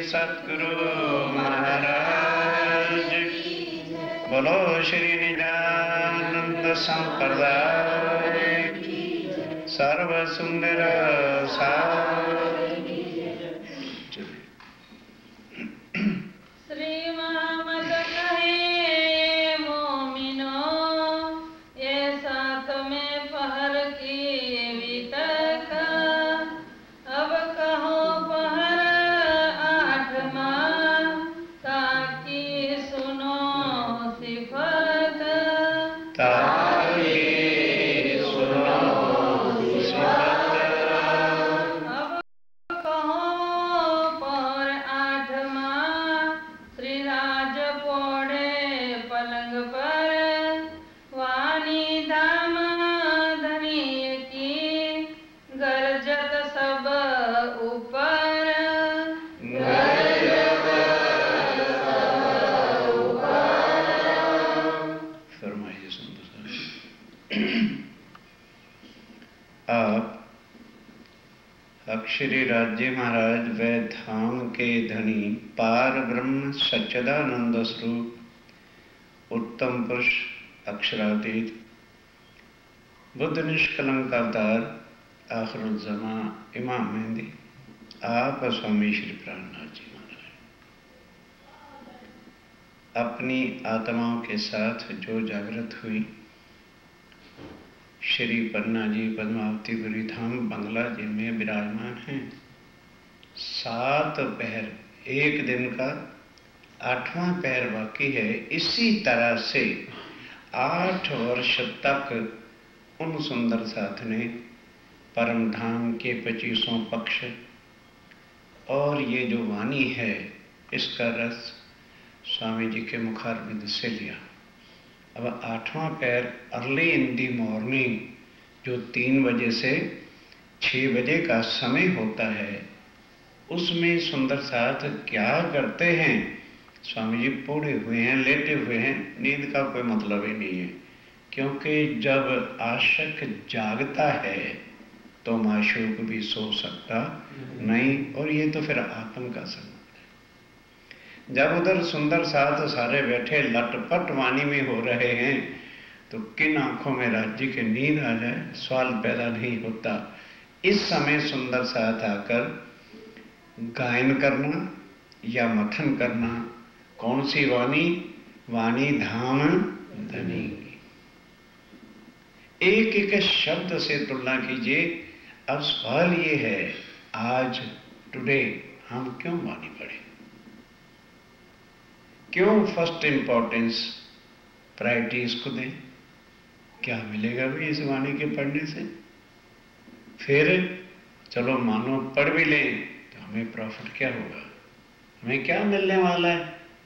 सतगुरु महाराज की। बोलो श्री निजानंद संप्रदाय की। सर्व सुंदर सार। श्री मोहम्मद कहे मोमिनो, ये साथ में पहर की वितक। अब कहो पहर आठवां, ताकि सुनो सिफत। ताकि सुनो सिफत। अब कहो पहर आठवां, श्री राज पोड़े पलंग पर। वाणी धाम धनी की, गरजत सब ऊपर। फरमाइए सुंदर साहब। आप अक्षरी राज्य महाराज व धाम के धनी पार ब्रह्म सच्चिदानंद स्वरूप उत्तम पुरुष अक्षरातीत बुद्ध निष्कलंक अवतार आखिरुज़्ज़मा इमाम मेहंदी आप स्वामी श्री प्राणनाथ जी महाराज अपनी आत्माओं के साथ जो जागृत हुई श्री पन्ना जी पद्मावतीपुरी धाम बंगला जी में विराजमान हैं। 7 पहर, एक दिन का 8वां पहर बाकी है। इसी तरह से 8 वर्ष तक उन सुंदर साथ ने परम धाम के 25वां पक्ष और ये जो वाणी है इसका रस स्वामी जी के मुखारविंद से लिया। अब 8वां पैर अर्ली इन दी मॉर्निंग जो 3 बजे से 6 बजे का समय होता है, उसमें सुंदर साथ क्या करते हैं? स्वामी जी पौड़े हुए हैं, लेटे हुए हैं, नींद का कोई मतलब ही नहीं है, क्योंकि जब आशिक जागता है तो माशूक भी सो सकता नहीं, और ये तो फिर आत्म का संबंध है। जब उधर सुंदर साथ सारे बैठे लटपट वाणी में हो रहे हैं तो किन आंखों में राज्य की नींद आ जाए, सवाल पैदा नहीं होता। इस समय सुंदर साथ आकर गायन करना या मथन करना, कौन सी वाणी? वाणी धाम धनी। एक एक शब्द से तुलना कीजिए। अब सवाल ये है, आज टुडे हम क्यों वाणी पढ़े? क्यों फर्स्ट इंपॉर्टेंस प्रायोरिटी इसको दें? क्या मिलेगा भी इस वाणी के पढ़ने से? फिर चलो मानो पढ़ भी लें तो हमें प्रॉफिट क्या होगा? हमें क्या मिलने वाला है?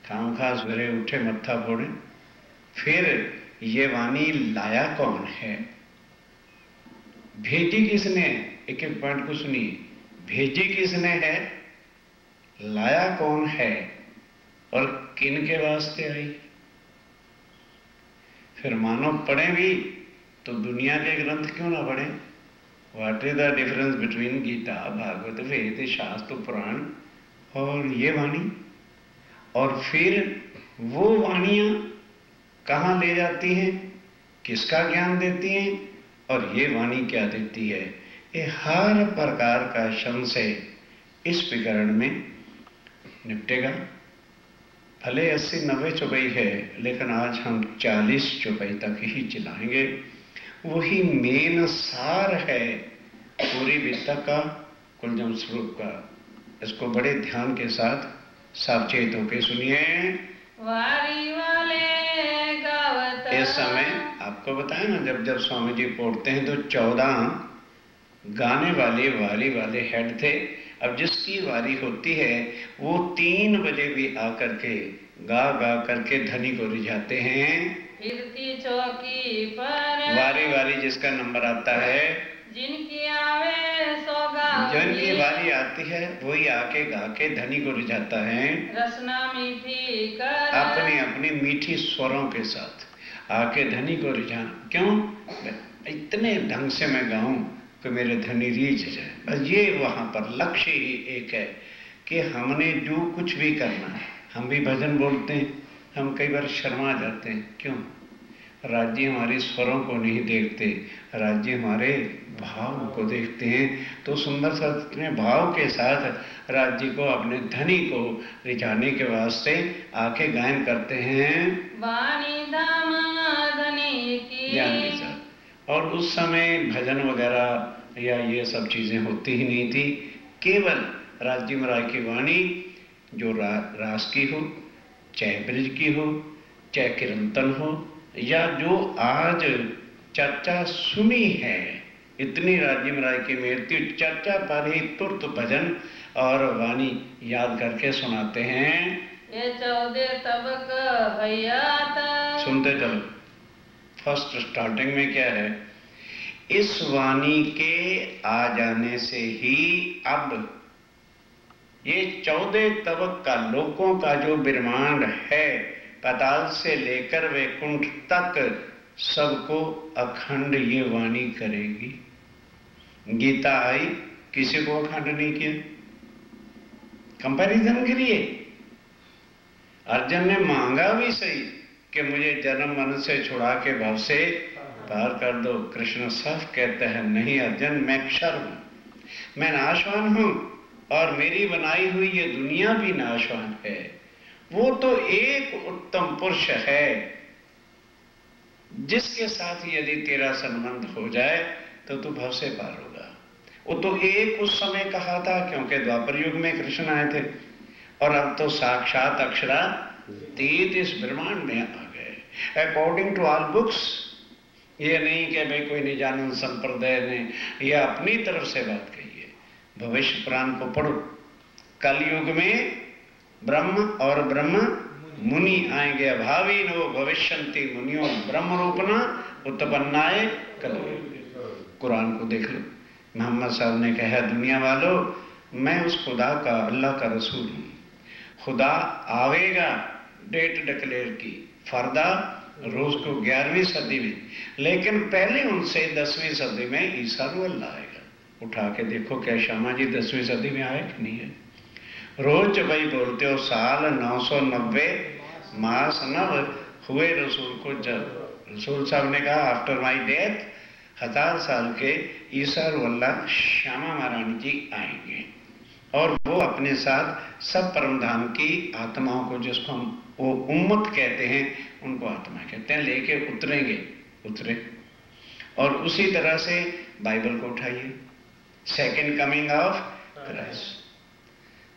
खामखा सवेरे उठे मत्था फोड़े। फिर ये वाणी लाया कौन है? भेजी किसने? एक एक पॉइंट को सुनिए। भेजी किसने है? लाया कौन है? और किन के वास्ते आई? फिर मानो पढ़े भी तो दुनिया के ग्रंथ क्यों ना पढ़े? What is the difference between Gita, Bhagavat, Veda, Shastra, Purana और ये वाणी? और फिर वो वाणियां कहाँ ले जाती हैं? किसका ज्ञान देती हैं? और ये वाणी क्या देती है? ये हर प्रकार का संशय इस विकरण में निपटेगा। भले 80-90 चौपाई है, लेकिन आज हम 40 चौपाई तक ही चलाएंगे। वही मेन सार है पूरी विद्या का, कुलजम स्वरूप का। इसको बड़े ध्यान के साथ सावचेत होके सुनिए। वारी वाले गावत। इस समय आपको बताया ना, जब जब स्वामी जी पढ़ते हैं तो 14 गाने वाले वारी वाले हेड थे। अब जिसकी वारी होती है वो 3 बजे भी आकर के गा गा करके धनी को रिझाते हैं। फिरती चौकी पर वारी वारी जिसका नंबर आता है, जिनकी आवे सोगा, जिनकी वारी आती है वही आके गा के धनी को रिझाता है। रसना मीठी कर अपनी अपनी मीठी स्वरों के साथ आके धनी को रिझा। क्यों? इतने ढंग से मैं गाऊं कि मेरे धनी रीझ जाए। बस ये वहां पर लक्ष्य ही एक है कि हमने जो कुछ भी करना है, हम भी भजन बोलते हैं, हम कई बार शर्मा जाते हैं। क्यों? राज्य हमारे स्वरों को नहीं देखते, राज्य हमारे भाव को देखते हैं। तो सुंदर सा अपने भाव के साथ राज्य को, अपने धनी को रिझाने के वास्ते आके गायन करते हैं वाणी धाम धनी की। ज्ञान के साथ। और उस समय भजन वगैरह या ये सब चीजें होती ही नहीं थी। केवल राज्य महाराज की वाणी जो रास की हो, चाहे ब्रज की हो, चाहे कीर्तन हो, या जो आज चर्चा सुनी है, इतनी राज्य महाराज की मेहती चर्चा पर ही तुरंत भजन और वाणी याद करके सुनाते हैं। ये 14 तबक भैया था। सुनते चलो। फर्स्ट स्टार्टिंग में क्या है? इस वाणी के आ जाने से ही अब ये 14 तबक का लोकों का जो ब्रह्मांड है, पाताल से लेकर वैकुंठ तक सबको अखंड ये वाणी करेगी। गीता आई, किसी को अखंड नहीं किया। कंपैरिजन के लिए अर्जुन ने मांगा भी सही कि मुझे जन्म मन से छुड़ा के भव से पार कर दो। कृष्ण साफ कहते हैं, नहीं अर्जुन, मैं क्षर हूं, मैं नाशवान हूं, और मेरी बनाई हुई ये दुनिया भी नाशवान है। वो तो एक उत्तम पुरुष है जिसके साथ यदि तेरा संबंध हो जाए तो तू भव से पार होगा। वो तो एक उस समय कहा था, क्योंकि द्वापर युग में कृष्ण आए थे, और अब तो साक्षात अक्षरातीत इस ब्रह्मांड में आ गए। अकॉर्डिंग टू ऑल बुक्स, ये नहीं कि भाई कोई निजानंद संप्रदाय ने या अपनी तरफ से बात कही है। भविष्य पुराण को पढ़ो। कलयुग में ब्रह्म और ब्रह्म मुनि आएंगे। भावी नो भविष्यंति मुनियो ब्रह्म रूपना उत्पन्नाए कलयुग। कुरान को देख लो। मोहम्मद साहब ने कहा, दुनिया वालों, मैं उस खुदा का, अल्लाह का रसूल हूं। खुदा आवेगा, डेट डिक्लेयर की, फरदा रोज को 11वीं सदी में, लेकिन पहले उनसे 10वीं सदी में ईसा अल्लाह आएगा। उठा के देखो क्या श्यामा जी 10वीं सदी में आए कि नहीं है? रोज भाई बोलते हो साल 990 मास नव हुए रसूल को। जब रसूल साहब ने कहा आफ्टर माई डेथ 1000 साल के ईसा अल्लाह श्यामा महारानी जी आएंगे, और वो अपने साथ सब परम धाम की आत्माओं को, जिसको हम वो उम्मत कहते हैं, उनको आत्मा कहते हैं, लेके उतरेंगे। उतरे। और उसी तरह से बाइबल को उठाइए, सेकेंड कमिंग ऑफ क्राइस्ट।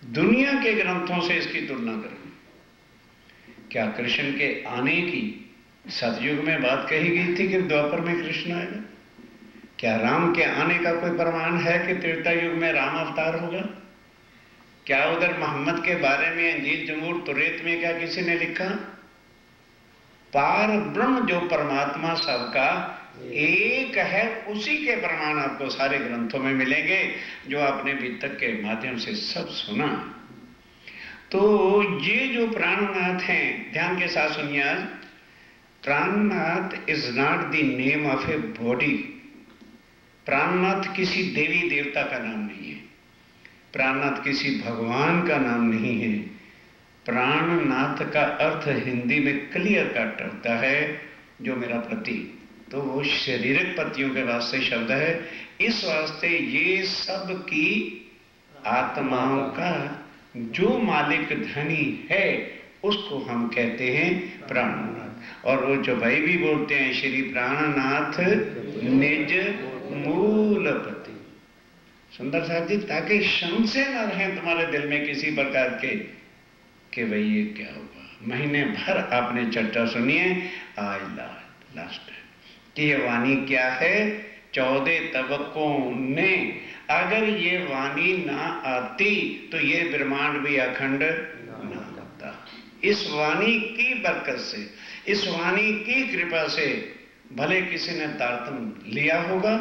दुनिया के ग्रंथों से इसकी तुलना करें। क्या कृष्ण के आने की सतयुग में बात कही गई थी कि द्वापर में कृष्ण आएगा? क्या राम के आने का कोई प्रमाण है कि त्रेता युग में राम अवतार होगा? क्या उधर मोहम्मद के बारे में अंजील जमूर तुरेत में क्या किसी ने लिखा? पार ब्रह्म जो परमात्मा सबका एक है, उसी के प्रमाण आपको सारे ग्रंथों में मिलेंगे, जो आपने अभी तक के माध्यम से सब सुना। तो ये जो प्राणनाथ हैं, ध्यान के साथ सुनिए। आज Prannath is not the name of a body. Prannath किसी देवी देवता का नाम नहीं है। प्राणनाथ किसी भगवान का नाम नहीं है। प्राणनाथ का अर्थ हिंदी में क्लियर कट होता है, जो मेरा पति, तो वो शारीरिक पतियों के वास्ते शब्द है। इस वास्ते ये सब की आत्माओं का जो मालिक धनी है, उसको हम कहते हैं प्राणनाथ। और वो जो भाई भी बोलते हैं, श्री प्राणनाथ निज मूलपति। सुंदर साहब जी, ताकि संशय न रहे तुम्हारे दिल में किसी प्रकार के कि भाई ये क्या होगा। महीने भर आपने चर्चा सुनिए, आज लास्ट कि ये वाणी क्या है। 14 तबकों ने, अगर ये वाणी ना आती तो ये ब्रह्मांड भी अखंड ना होता। इस वाणी की बरकत से, इस वाणी की कृपा से, भले किसी ने तारतम लिया होगा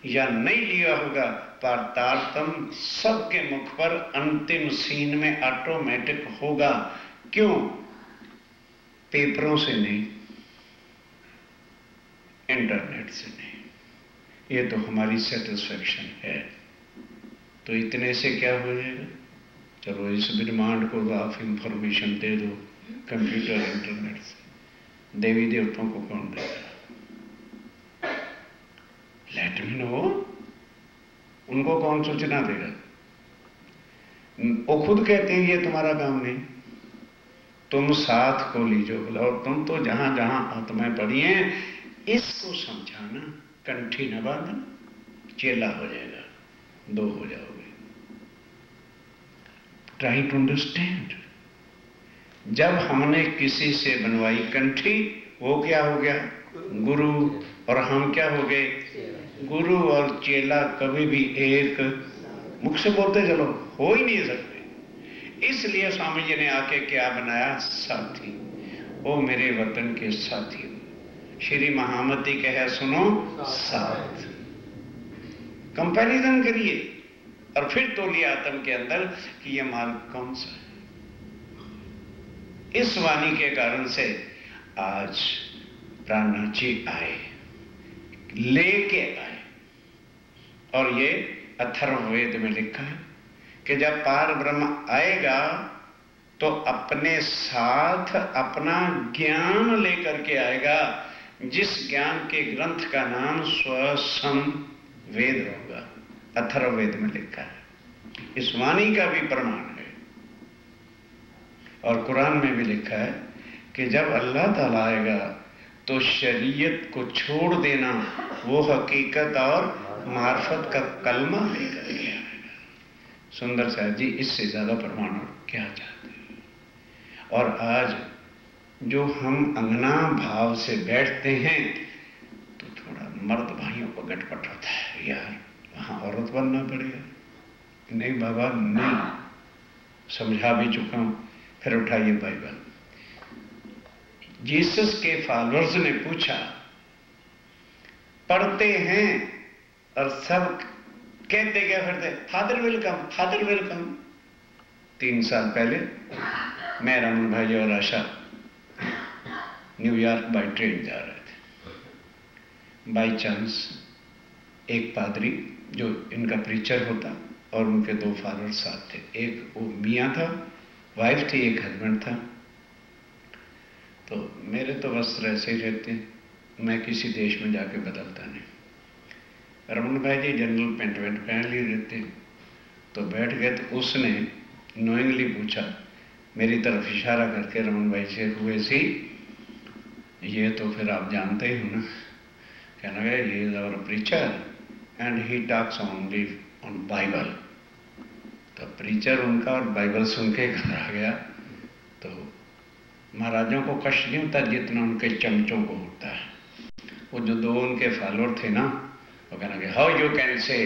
या नहीं लिया होगा, पर तारतम सबके मुख पर अंतिम सीन में ऑटोमेटिक होगा। क्यों? पेपरों से नहीं, इंटरनेट से नहीं। ये तो हमारी सेटिस्फेक्शन है। तो इतने से क्या हो जाएगा? चलो इस ब्रह्मांड को आप इंफॉर्मेशन दे दो कंप्यूटर इंटरनेट से, देवी देवताओं को कौन देगा? लेट मी नो, उनको कौन सूचना देगा? वो खुद कहते हैं ये तुम्हारा काम नहीं, तुम साथ को लीजो बोला, और तुम तो जहां जहां आत्माएं पड़ी हैं इसको समझाना, कंठी न बांधना, चेला हो जाएगा, दो हो जाओगे। Try to understand. जब हमने किसी से बनवाई कंठी, वो क्या हो गया? गुरु। और हम क्या हो गए? गुरु और चेला कभी भी एक मुख से बोलते चलो हो ही नहीं सकते। इसलिए स्वामी जी ने आके क्या बनाया? साथी। ओ मेरे वतन के साथी, श्री महामती कहे सुनो साथ। कंपैरिजन करिए और फिर तोलिए आत्म के अंदर कि ये माल कौन सा है। इस वाणी के कारण से आज प्राणनाथ जी आए, लेके आए, और ये अथर्ववेद में लिखा है कि जब पार ब्रह्म आएगा तो अपने साथ अपना ज्ञान लेकर के आएगा, जिस ज्ञान के ग्रंथ का नाम स्वसम वेद होगा। अथर्ववेद में लिखा है, इस वाणी का भी प्रमाण है। और कुरान में भी लिखा है कि जब अल्लाह ताला आएगा तो शरीयत को छोड़ देना, वो हकीकत और मार्फत का कलमा लेकर के आएगा। सुंदर साहब जी, इससे ज्यादा प्रमाण और क्या चाहते हैं? और आज जो हम अंगना भाव से बैठते हैं तो थोड़ा मर्द भाइयों को गटपट होता है, यार वहां औरत बनना पड़ेगा। नहीं बाबा नहीं, समझा भी चुका हूं। फिर उठाइए बाइबल। जीसस के फॉलोअर्स ने पूछा, पढ़ते हैं और सब कहते क्या करते? Father welcome, father welcome. 3 साल पहले मैं, रमन भाई और आशा न्यूयॉर्क बाय ट्रेन जा रहे थे। बाई चांस एक पादरी जो इनका प्रीचर होता और उनके 2 फॉलोअर साथ थे, एक वो मियाँ था, वाइफ थी, एक हस्बैंड था। तो मेरे तो वस्त्र ऐसे ही रहते हैं, मैं किसी देश में जाके बदलता नहीं। रमन भाई जी जनरल पेंट वेंट पहन लिए रहते हैं। तो बैठ गए तो उसने नोइंगली पूछा, मेरी तरफ इशारा करके रमन भाई से, हुए सी ये तो फिर आप जानते ही हो ना। कहना गया he is our preacher and he talks only on Bible. तो प्रीचर उनका और बाइबल सुन के घर आ गया तो महाराजों को कष्ट नहीं होता जितना उनके चमचों को होता है। वो जो 2 उनके फॉलोअर थे ना, वो कहना कि how you can say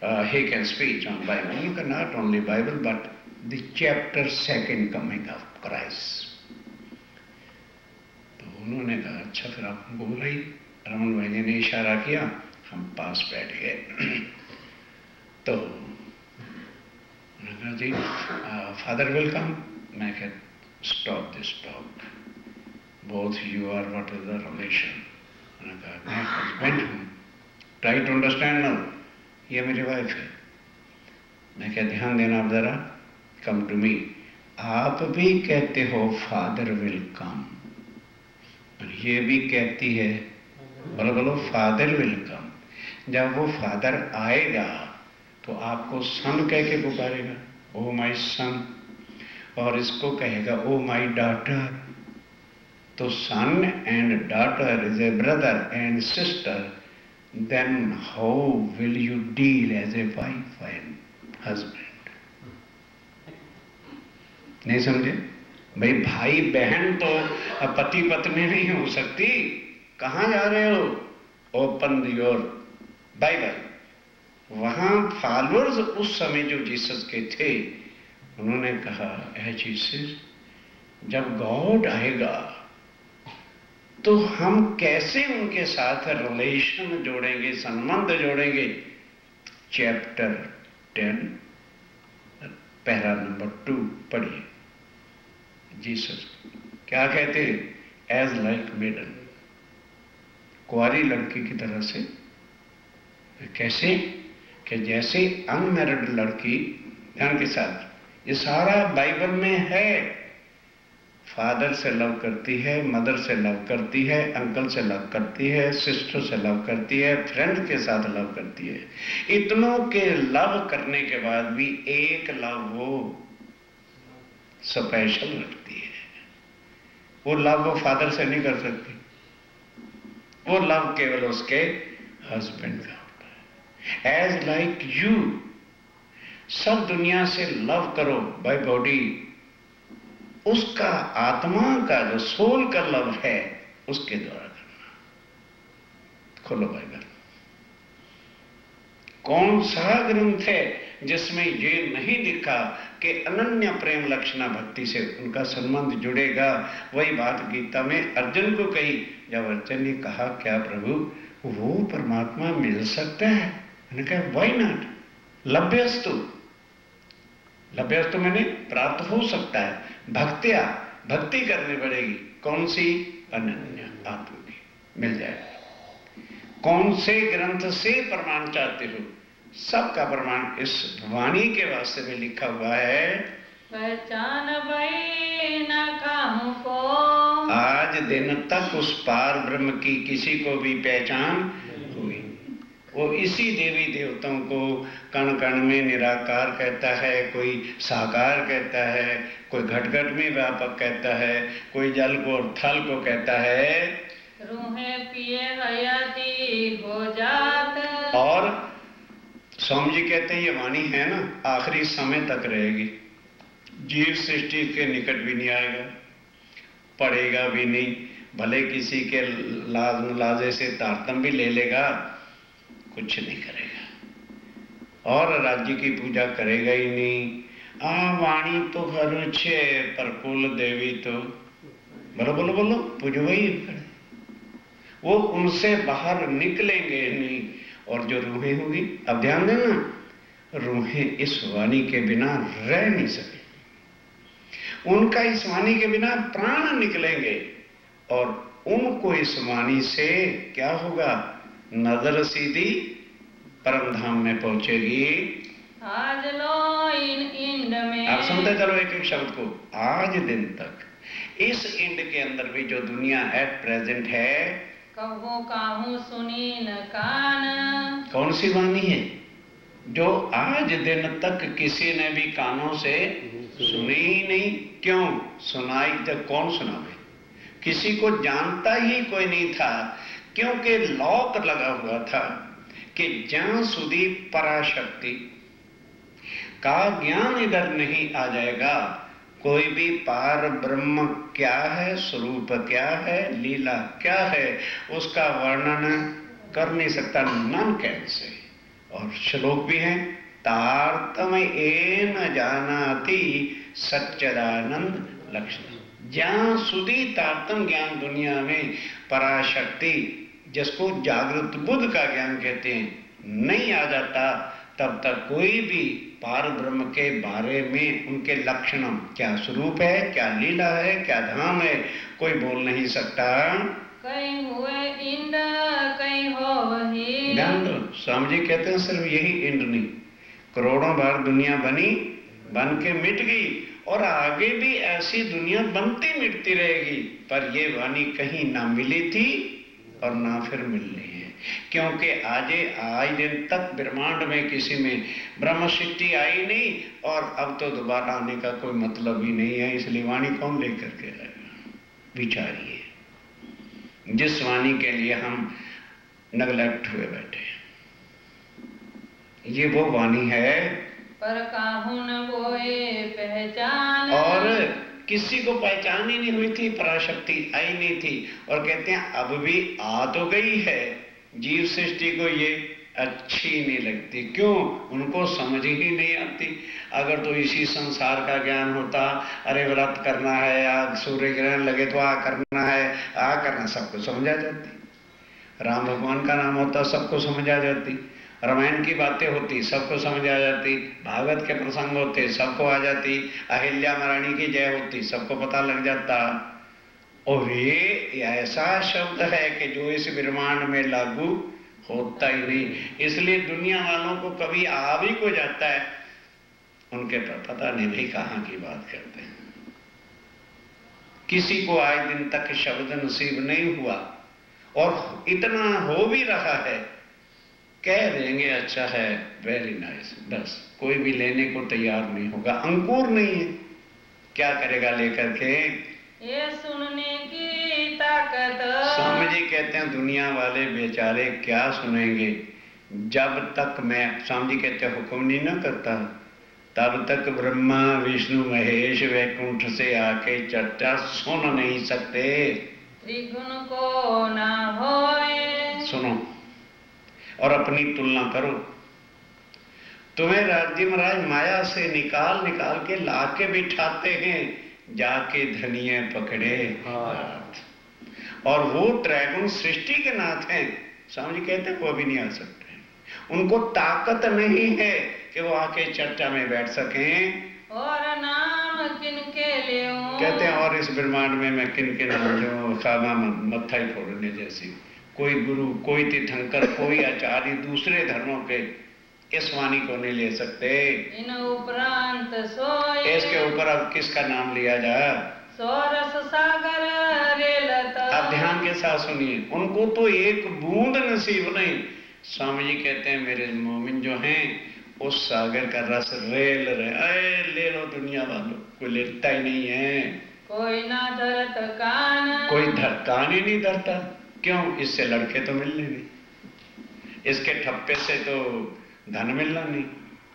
he can speech on Bible, you can not only Bible but the chapter 2 coming of Christ. तो उन्होंने कहा अच्छा फिर आप हमको बुलाइए। रमन भाई ने इशारा किया, हम पास बैठ गए। तो उन्होंने कहा जी फादर वेलकम। मैं कह stop this talk, both you are what is the relation? उन्होंने कहा मैं हस्बैंड हूँ, ट्राई टू अंडरस्टैंड नाउ, ये मेरी वाइफ है। मैं क्या ध्यान देना आप जरा, कम टू मी। आप भी कहते हो फादर विल कम, और ये भी कहती है, बोलो बोलो फादर विल कम। जब वो फादर आएगा तो आपको सन कह के पुकारेगा, ओ माई सन, और इसको कहेगा ओ माई डॉटर। तो son and daughter is a brother and sister, then how will you deal as a wife and husband? नहीं समझे भाई? भाई बहन तो पति पत्नी नहीं हो सकती। कहां जा रहे हो? Open your Bible. वहां फॉलोअर्स उस समय जो जीसस के थे, उन्होंने कहा ए जीसस, जब गॉड आएगा तो हम कैसे उनके साथ रिलेशन जोड़ेंगे, संबंध जोड़ेंगे? चैप्टर 10 पैरा नंबर 2 पढ़िए। जीसस क्या कहते हैं? एज लाइक मेडन, कुंवारी लड़की की तरह से। कैसे? कि जैसे अनमैरिड लड़की, ध्यान के साथ, ये सारा बाइबल में है। फादर से लव करती है, मदर से लव करती है, अंकल से लव करती है, सिस्टर से लव करती है, फ्रेंड के साथ लव करती है। इतनों के लव करने के बाद भी एक लव वो स्पेशल रखती है। वो लव वो फादर से नहीं कर सकती, वो लव केवल उसके हस्बैंड का होता है। एज लाइक यू, सब दुनिया से लव करो बाय बॉडी, उसका आत्मा का जो सोल का लव है उसके द्वारा करना। खोलो बाइबल। कौन सा ग्रंथ है जिसमें ये नहीं लिखा कि अनन्य प्रेम लक्षणा भक्ति से उनका संबंध जुड़ेगा? वही बात गीता में अर्जुन को कही, जब अर्जुन ने कहा क्या प्रभु वो परमात्मा मिल सकता है? मैंने कहा व्हाई नॉट, लभ्यस्तु, लभ्यस्तु मैंने प्राप्त हो सकता है। भक्तिया, भक्ति करनी पड़ेगी। कौन सी? अनन्य आत्मा की, मिल जाएगा। कौन से ग्रंथ से प्रमाण चाहते हो? सबका प्रमाण इस वाणी के वास्ते में लिखा हुआ है। पहचान भई न काहू को, आज दिन तक उस पार ब्रह्म की किसी को भी पहचान हुई। वो इसी देवी देवताओं को कण कण में निराकार कहता है, कोई साकार कहता है, कोई घट घट में व्यापक कहता है, कोई जल को और थल को कहता है। रूहे पिए हयाती हो जात। और स्वामी जी कहते हैं ये वाणी है ना, आखिरी समय तक रहेगी। जीव सृष्टि के निकट भी नहीं आएगा, पढ़ेगा भी नहीं, भले किसी के लाजे से तारतम भी ले लेगा, कुछ नहीं करेगा और राज्य की पूजा करेगा ही नहीं। वाणी तो हर छे पर कुल देवी तो, बोलो बोलो बोलो, पूजो ही वो उनसे बाहर निकलेंगे नहीं। और जो रूहें होगी, अब ध्यान देना, रूहें इस वाणी के बिना रह नहीं सके। उनका इस वाणी के बिना प्राण निकलेंगे और उनको इस वाणी से क्या होगा? नजर सीधी परम धाम में पहुंचेगी। आज लो इन इंड में, आप सुनते चलो एक एक शब्द को। आज दिन तक इस इंड के अंदर भी जो दुनिया एट प्रेजेंट है, कहो काहू सुनी न कान। कौन सी वाणी है जो आज दिन तक किसी ने भी कानों से सुनी ही नहीं? क्यों सुनाई? जब कौन सुनावे? किसी को जानता ही कोई नहीं था, क्योंकि लॉक लगा हुआ था कि ज्यां सुधी पराशक्ति का ज्ञान इधर नहीं आ जाएगा, कोई भी पार ब्रह्म क्या है, स्वरूप क्या है, लीला क्या है, उसका वर्णन कर नहीं सकता नन कैन से। और श्लोक भी है, तारतम एन जानाति सच्चिदानंद लक्षण। ज्ञान सुधी तारतम ज्ञान दुनिया में पराशक्ति, जिसको जागृत बुद्ध का ज्ञान कहते हैं, नहीं आ जाता, तब तक कोई भी पार ब्रह्म के बारे में उनके लक्षण, क्या स्वरूप है, क्या लीला है, क्या धाम है, कोई बोल नहीं सकता। कहीं हुए इंड कहीं हो वही। ध्यान दो, स्वामी जी कहते हैं सिर्फ यही इंड नहीं, करोड़ों बार दुनिया बनी, बन के मिट गई और आगे भी ऐसी दुनिया बनती मिटती रहेगी। पर ये वाणी कहीं ना मिली थी और ना फिर मिल रही है, क्योंकि आज दिन तक ब्रह्मांड में किसी में ब्रह्म सृष्टि आई नहीं और अब तो दोबारा आने का कोई मतलब ही नहीं है। इसलिए वाणी कौन लेकर के आएगा? विचारिए, जिस वाणी के लिए हम नेगलेक्ट हुए बैठे, ये वो वाणी है। पर काहू न बोए पहचान। और किसी को पहचान ही नहीं हुई थी, पराशक्ति आई नहीं थी। और कहते हैं अब भी आ तो गई है, जीव सृष्टि को ये अच्छी नहीं लगती। क्यों? उनको समझ ही नहीं आती। अगर तो इसी संसार का ज्ञान होता, अरे व्रत करना है, आज सूर्य ग्रहण लगे तो आ करना है, आ करना, सबको समझ आ जाती। राम भगवान का नाम होता, सबको समझ आ जाती। रामायण की बातें होती, सबको समझ आ जाती। भागवत के प्रसंग होते, सबको आ जाती। अहिल्या महारानी की जय होती, सबको पता लग जाता। और ये ऐसा शब्द है कि जो इस ब्रह्मांड में लागू होता ही नहीं। इसलिए दुनिया वालों को कभी आ भी को जाता है उनके पता नहीं भाई कहाँ की बात करते हैं। किसी को आज दिन तक शब्द नसीब नहीं हुआ, और इतना हो भी रहा है, कह देंगे अच्छा है, वेरी नाइस, बस कोई भी लेने को तैयार नहीं होगा। अंकुर नहीं है, क्या करेगा लेकर के? ये सुनने की ताकत। स्वामी जी कहते हैं दुनिया वाले बेचारे क्या सुनेंगे, जब तक मैं, स्वामी जी कहते हैं, हुक्म नहीं ना करता, तब तक ब्रह्मा विष्णु महेश वैकुंठ से आके चर्चा सुन नहीं सकते। त्रिगुण को ना होए। सुनो और अपनी तुलना करो। तुम्हें राज्य महाराज माया से निकाल निकाल के लाके बिठाते हैं, जाके धनिये पकड़े हाथ। और वो ड्रैगन सृष्टि के नाथ हैं, स्वामी जी कहते हैं वो भी नहीं आ सकते। उनको ताकत नहीं है कि वो आके चर्चा में बैठ सकें। और नाम किनके लियो। कहते हैं और इस ब्रह्मांड में मैं किन के नाम लूं, खाना मत्था ही फोड़ने जैसी। कोई गुरु, कोई तीर्थंकर, कोई आचार्य दूसरे धर्मों के इस वाणी को नहीं ले सकते। इन उपरांत सोए। इसके ऊपर अब किसका नाम लिया जाए? सोरस सागर रेलत। आप ध्यान के साथ सुनिए, उनको तो एक बूंद नसीब नहीं। स्वामी जी कहते हैं मेरे मोमिन जो हैं उस सागर का रस रेल रहे, ले लो दुनिया वालों, कोई लेता ही नहीं है। कोई ना धरत कान। कोई कान ही नहीं धरता। क्यों? इससे लड़के तो मिलने नहीं, इसके ठप्पे से तो धन मिलना नहीं,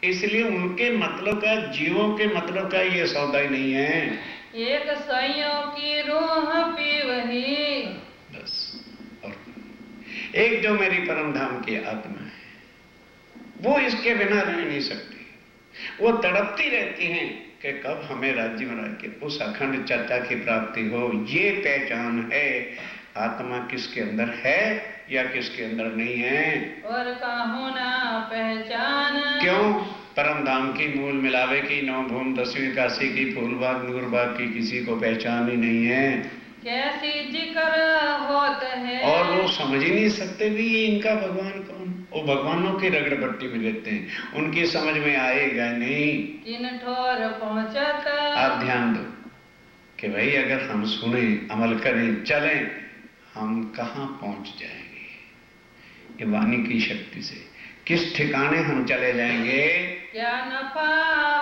इसलिए उनके मतलब का, जीवों के मतलब का ये सौदा ही नहीं है। एक सैयों की रूह पी वही। बस। और एक जो मेरी परम धाम की आत्मा है, वो इसके बिना रह नहीं सकती। वो तड़पती रहती हैं कि कब हमें राज्य महाराज के उस अखंड चर्चा की प्राप्ति हो। ये पहचान है आत्मा किसके अंदर है या किसके अंदर नहीं है। और काहू ना पहचान। क्यों? परम धाम की मूल मिलावे की, नौ भूम 10वीं काशी की, फूलबाग नूरबाग की किसी को पहचान ही नहीं है। कैसी जिक्र होत है। और वो समझ ही नहीं सकते भी ये इनका भगवान कौन। वो भगवानों की रगड़बट्टी में रहते हैं, उनकी समझ में आएगा नहीं। किन ठोर पहुंचत। आप ध्यान दो कि भाई अगर हम सुने, अमल करें, चलें, हम कहाँ पहुंच जाएंगे ये वाणी की शक्ति से? किस ठिकाने हम चले जाएंगे? क्या नफा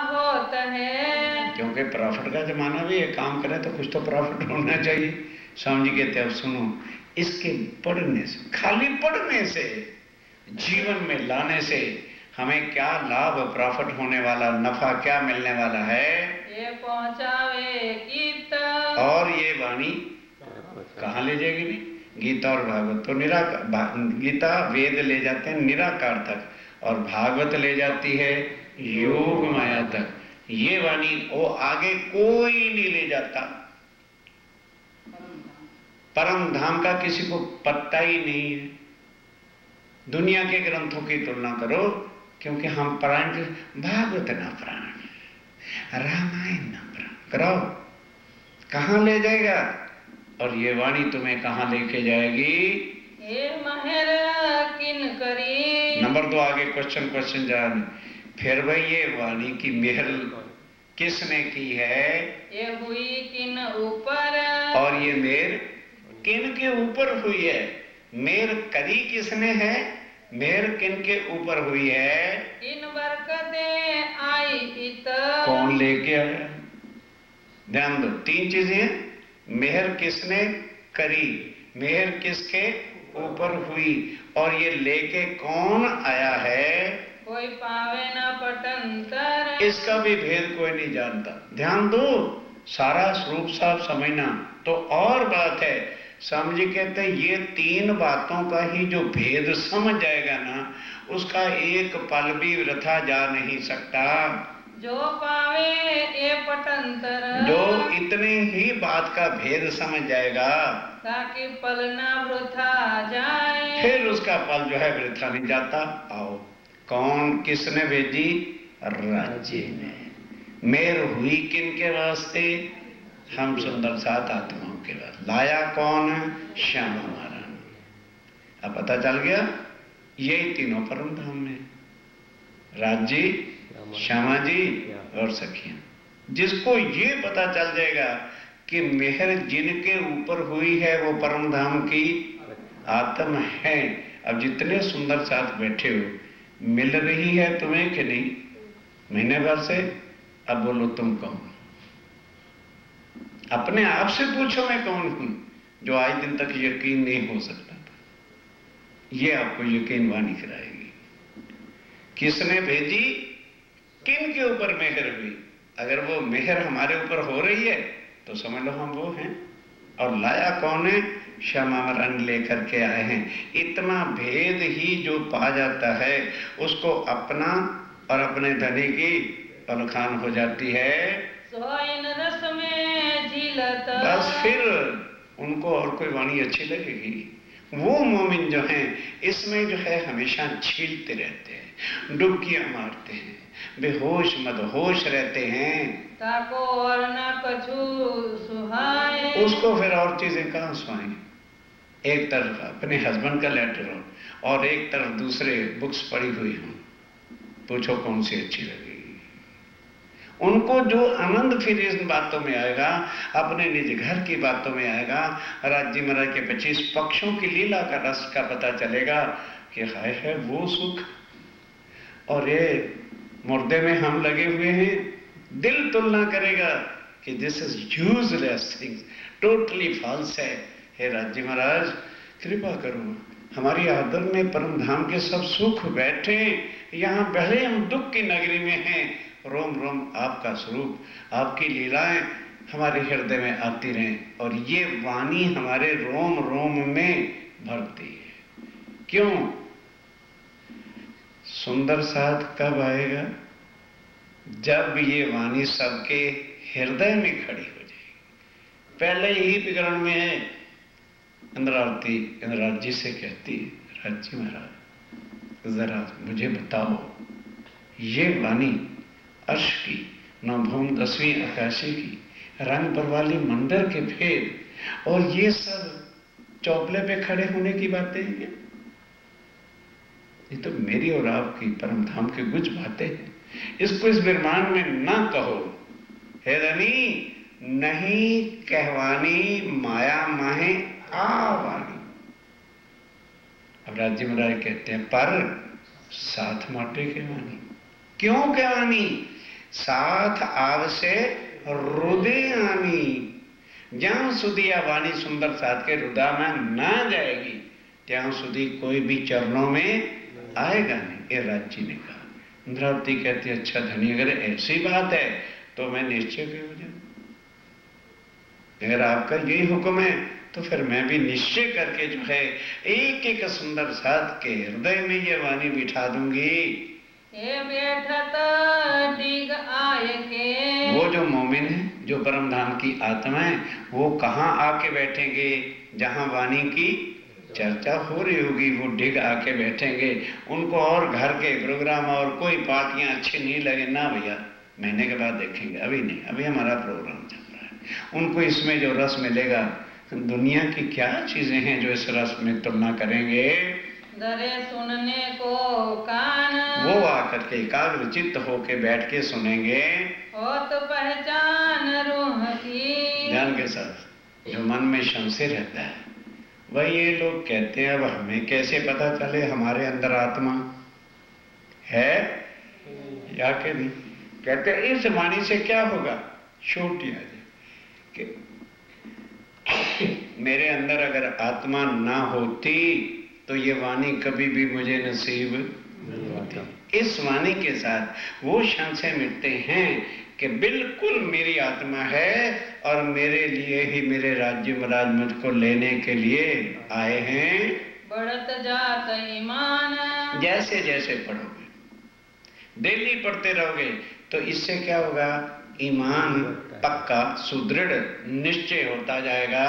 होता है। क्योंकि प्रॉफिट का जमाना भी है, काम करें तो कुछ तो प्रॉफिट होना चाहिए। स्वामी जी कहते हैं सुनो, इसके पढ़ने से, खाली पढ़ने से, जीवन में लाने से हमें क्या लाभ, प्रॉफिट होने वाला, नफा क्या मिलने वाला है? ये पहुंचावे कीर्तन। और ये वाणी कहाँ ले जाएगी? नहीं, गीता और भागवत तो निराकार, गीता वेद ले जाते हैं निराकार तक, और भागवत ले जाती है योग माया तक। ये वाणी वो आगे कोई नहीं ले जाता। परम धाम का किसी को पता ही नहीं है। दुनिया के ग्रंथों की तुलना करो, क्योंकि हम प्राण, भागवत ना प्राण, रामायण ना प्राण कराओ, कहाँ ले जाएगा? और ये वाणी तुम्हें कहाँ लेके जाएगी? ये महर किन करी। नंबर 2 आगे क्वेश्चन जान। फिर भाई ये वाणी की मेहर किसने की है? ये हुई किन ऊपर। और ये मेहर किन के ऊपर हुई है? मेहर करी किसने है? मेहर किन के ऊपर हुई है? इन बरकतें आई इत। कौन लेके आया? ध्यान दो, 3 चीजें। मेहर किसने करी, मेहर किसके ऊपर हुई, और ये लेके कौन आया है? कोई पावे ना पटंतर। इसका भी भेद कोई नहीं जानता। ध्यान दो, सारा स्वरूप साफ समझना तो और बात है। स्वामी जी कहते हैं ये 3 बातों का ही जो भेद समझ जाएगा ना, उसका एक पल भी वृथा जा नहीं सकता। जो पावे ये पटंतर। जो इतने ही बात का भेद समझ जाएगा, ताकि पल ना वृथा जाए। फिर उसका पल जो है वृथा नहीं जाता। आओ, कौन, किसने भेजी? राज्य ने। मेहर हुई किन के वास्ते? हम सुंदर सात आत्माओं के वास्ते। लाया कौन? श्याम हमारा। अब पता चल गया, यही तीनों परम धाम में, राज्य, श्यामा जी और सखियां। जिसको ये पता चल जाएगा कि मेहर जिनके ऊपर हुई है वो परम धाम की आत्म है। अब जितने सुंदर साथ बैठे हो, मिल रही है तुम्हें कि नहीं महीने भर से? अब बोलो तुम कौन? अपने आप से पूछो मैं कौन हूं, जो आज दिन तक यकीन नहीं हो सकता था। ये आपको यकीन वाणी कराएगी। किसने भेजी, किन के ऊपर मेहर हुई। अगर वो मेहर हमारे ऊपर हो रही है तो समझ लो हम वो हैं। और लाया कौन है? श्यामावरण लेकर के आए हैं। इतना भेद ही जो पा जाता है उसको अपना और अपने धनी की पलखान हो जाती है। रस में झीलत, बस फिर उनको और कोई वाणी अच्छी लगेगी। वो मोमिन जो हैं इसमें जो है हमेशा झीलते रहते हैं, डुबकियां मारते हैं, बेहोश मदहोश रहते हैं। ताको और न कछु सुहाए, उसको फिर और चीजें कहां सुहाएं। एक तरफ अपने हस्बैंड का लेटर हो और एक तरफ दूसरे बुक्स पढ़ी हुई हो, पूछो कौन सी अच्छी लगेगी। उनको जो आनंद फिर इन बातों में आएगा, अपने निज घर की बातों में आएगा, राज्य महाराज के 25 पक्षों की लीला का रस का पता चलेगा कि हाय है वो सुख और ये मुर्दे में हम लगे हुए हैं। दिल तुलना करेगा कि this is useless things, totally false है। हे राज्य महाराज कृपा करो, हमारी आदर में परम धाम के सब सुख बैठे, यहाँ पहले हम दुख की नगरी में हैं। रोम रोम आपका स्वरूप, आपकी लीलाएं हमारे हृदय में आती रहें और ये वाणी हमारे रोम रोम में भरती है। क्यों? सुंदर साथ कब आएगा? जब ये वाणी सबके हृदय में खड़ी हो जाएगी। पहले ही विकरण में है, इंद्रावती इंद्राज जी से कहती है, राज्य महाराज जरा मुझे बताओ, ये वाणी अर्श की, नवभूम 10वीं आकाशी की, रंग परवाली मंदिर के भेद और ये सब चौपले पे खड़े होने की बातें हैं। ये तो मेरी और आपकी परम धाम की कुछ बातें हैं। इसको इस विरमान में ना कहो। हे धनी, नहीं कहवानी माया माहे आवानी। अब राज्य महाराज कहते हैं पर साथ माटे कहवानी। क्यों कहवानी? साथ आवसे रुदे आनी। ज्यां सुधी आ वाणी सुंदर साथ के हृदय में ना जाएगी त्यां सुधी कोई भी चरणों में आएगा नहीं। ये राज्य ने कहा। इंद्रावती कहती अच्छा धनी, अगर ऐसी बात है तो मैं निश्चय पे हो जाऊं। अगर आपका यही हुक्म है तो फिर मैं भी निश्चय करके जो है एक एक सुंदर साथ के हृदय में ये वाणी बिठा दूंगी। डिग आए के, वो जो मोमिन है, जो परम धाम की आत्मा है, वो कहाँ आके बैठेंगे? जहां वाणी की चर्चा हो रही होगी वो डिग आके बैठेंगे। उनको और घर के प्रोग्राम और कोई पार्टियां अच्छी नहीं लगे ना भैया, महीने के बाद देखेंगे, अभी नहीं, अभी हमारा प्रोग्राम चल रहा है। उनको इसमें जो रस मिलेगा, दुनिया की क्या चीजें हैं जो इस रस में तुलना करेंगे। दरे सुनने को कान, वो आकर के एकाग्र चित्त होके बैठ के सुनेंगे। हो तो पहचान रूह की, ध्यान के साथ। जो मन में संशय रहता है वही ये लोग कहते हैं अब हमें कैसे पता चले हमारे अंदर आत्मा है या कि नहीं। कहते हैं इस वाणी से क्या होगा? छोटी आ जाए कि मेरे अंदर अगर आत्मा ना होती तो ये वाणी कभी भी मुझे नसीब नहीं होती। इस वाणी के साथ वो संशय मिटते हैं कि बिल्कुल मेरी आत्मा है और मेरे लिए ही मेरे राज्य महाराज मुझको लेने के लिए आए हैं। बढ़त जात ईमान, जैसे जैसे पढ़ोगे, डेली पढ़ते रहोगे तो इससे क्या होगा? ईमान पक्का सुदृढ़ निश्चय होता जाएगा।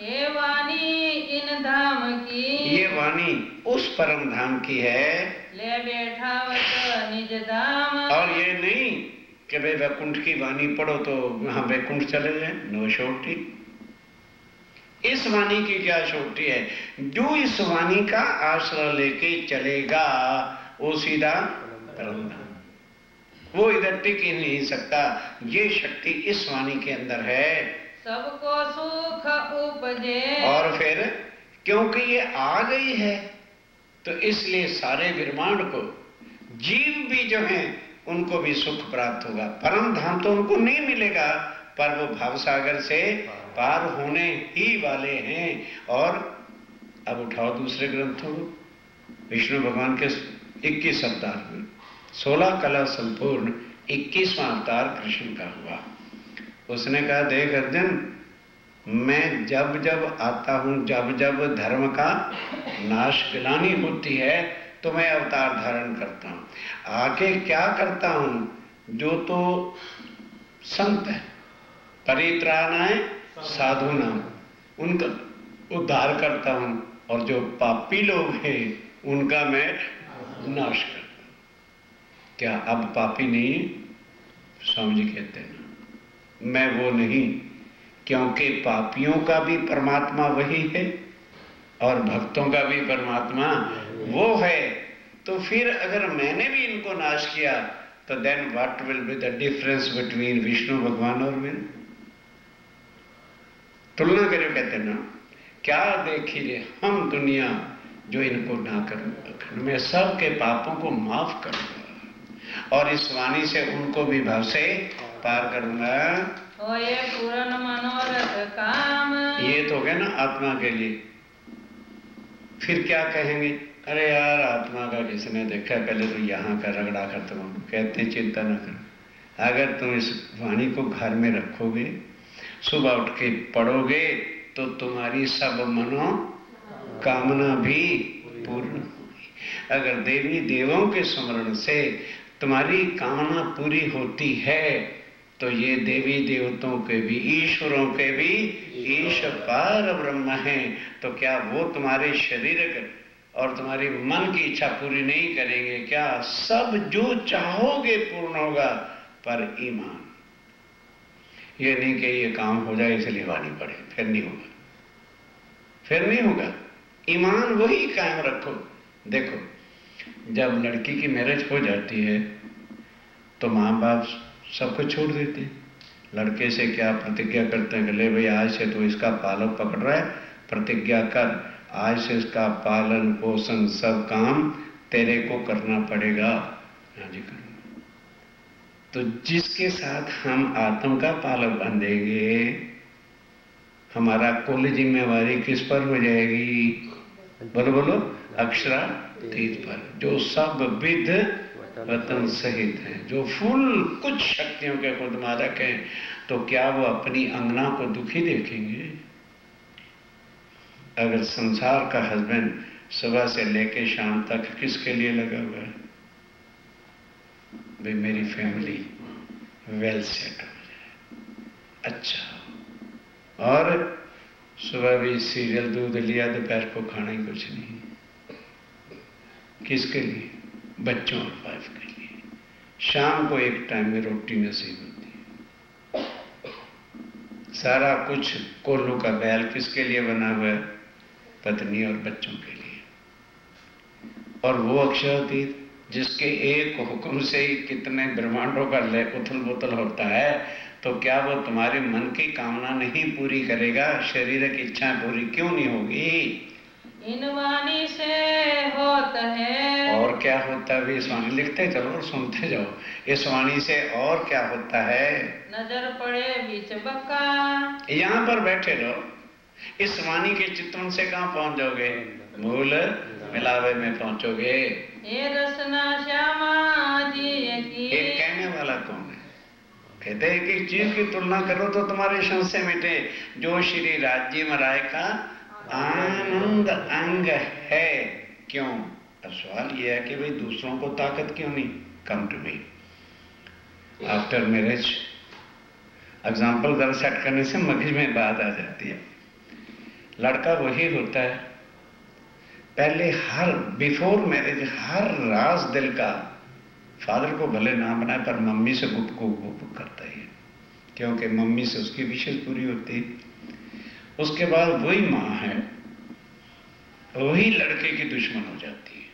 ये वाणी इन धाम की, ये वाणी उस परम धाम की है। ले बैठावत निज धाम, और ये नहीं कि भाई वैकुंठ की वाणी पढ़ो तो वहां वैकुंठ चले जाए, नो शोटी। इस वाणी की क्या शोटी है? जो इस वाणी का आश्रय लेके चलेगा वो सीधा परम धाम। वो इधर टिक ही नहीं सकता। ये शक्ति इस वाणी के अंदर है। सबको सुख उपजे, और फिर क्योंकि ये आ गई है तो इसलिए सारे ब्रह्मांड को, जीव भी जो हैं उनको भी सुख प्राप्त होगा। परम धाम तो उनको नहीं मिलेगा, पर वो भवसागर से पार होने ही वाले हैं। और अब उठाओ दूसरे ग्रंथों को। विष्णु भगवान के 21 अवतार में 16 कला संपूर्ण 21वां अवतार कृष्ण का हुआ। उसने कहा, देख अर्जुन, मैं जब जब आता हूं, जब जब धर्म का नाश गिलानी होती है तो मैं अवतार धारण करता हूं। आके क्या करता हूं? जो तो संत है, परित्राणाय साधुनाम, उनका उद्धार करता हूं, और जो पापी लोग हैं उनका मैं नाश करता हूं। क्या अब पापी नहीं? स्वामी जी कहते हैं मैं वो नहीं, क्योंकि पापियों का भी परमात्मा वही है और भक्तों का भी परमात्मा वो है। तो फिर अगर मैंने भी इनको नाश किया तो then what will be the difference between Vishnu भगवान और मैं? तुलना करो, कहते हैं ना, क्या देखी रे हम दुनिया जो इनको ना करूं, मैं सबके पापों को माफ करूंगा और इस वाणी से उनको भी भाव से पार करूंगा। होए पूर्ण मनोरथ काम। ये तो हो गया ना आत्मा के लिए। फिर क्या कहेंगे? अरे यार, आत्मा का किसने देखा, पहले तो यहाँ का रगड़ा खत्म हो। कहते हैं चिंता न करो, अगर तुम इस वाणी को घर में रखोगे, सुबह उठ के पढ़ोगे, तो तुम्हारी सब मनो कामना भी पूर्ण होगी। अगर देवी देवों के स्मरण से तुम्हारी कामना पूरी होती है तो ये देवी देवताओं के भी, ईश्वरों के भी ईश पार ब्रह्म हैं। तो क्या वो तुम्हारे शरीर और तुम्हारी मन की इच्छा पूरी नहीं करेंगे क्या? सब जो चाहोगे पूर्ण होगा, पर ईमान। ये नहीं कि ये काम हो जाए इसलिए वाणी पड़े, फिर नहीं होगा, फिर नहीं होगा। ईमान वही कायम रखो। देखो, जब लड़की की मैरिज हो जाती है तो माँ बाप सब कुछ छोड़ देते हैं। लड़के से क्या प्रतिज्ञा करते हैं कि ले भाई, आज से तो इसका पालक पकड़ रहा है, प्रतिज्ञा कर, आज से इसका पालन पोषण सब काम तेरे को करना पड़ेगा। हाँ जी, करूँगा। तो जिसके साथ हम आत्म का पालक बांधेंगे, हमारा कुल जिम्मेवारी किस पर हो जाएगी? बोलो बोलो, अक्षरातीत पर, जो सब विध वतन सहित है, जो फुल कुछ शक्तियों के खुद मालक हैं। तो क्या वो अपनी अंगना को दुखी देखेंगे? अगर संसार का हस्बैंड सुबह से लेके शाम तक किसके लिए लगा हुआ है? भाई मेरी फैमिली वेल सेट हो जाए, अच्छा। और सुबह भी सीरियल, दूध लिया, दोपहर को खाना ही कुछ नहीं। किसके लिए? बच्चों और वाइफ के लिए। शाम को एक टाइम में रोटी नसीब होती है। सारा कुछ कोल्हू का बैल किसके लिए बना हुआ है? पत्नी और बच्चों के लिए। और वो अक्षरातीत जिसके एक हुक्म से ही कितने ब्रह्मांडों का उथल पुथल होता है, तो क्या वो तुम्हारे मन की कामना नहीं पूरी करेगा? शरीर की इच्छाएं पूरी क्यों नहीं होगी? इन वाणी से होता है। और क्या होता है? इस वाणी लिखते चलो और सुनते जाओ। इस वाणी से और क्या होता है? नजर पड़े बीच बक्का। यहाँ पर बैठे रहो, इस वाणी के चित्रण से कहाँ पहुंच जाओगे? मूल मिलावे में पहुंचोगे। ये रसना श्यामा जी की। एक कहने वाला कौन है? कहते हैं कि एक चीज की तुलना करो तो तुम्हारे संशय मिटे। जो श्री राज्य महाराज का आनंद अंग है। क्यों? अब सवाल यह है कि भाई दूसरों को ताकत क्यों नहीं? Come to me. After marriage example जरा सेट करने से मगज में बात आ जाती है। लड़का वही होता है, पहले हर बिफोर मैरिज हर राज दिल का फादर को भले ना बनाए पर मम्मी से गुप करता ही है, क्योंकि मम्मी से उसकी विशेष पूरी होती है। उसके बाद वही माँ है, वही लड़के की दुश्मन हो जाती है।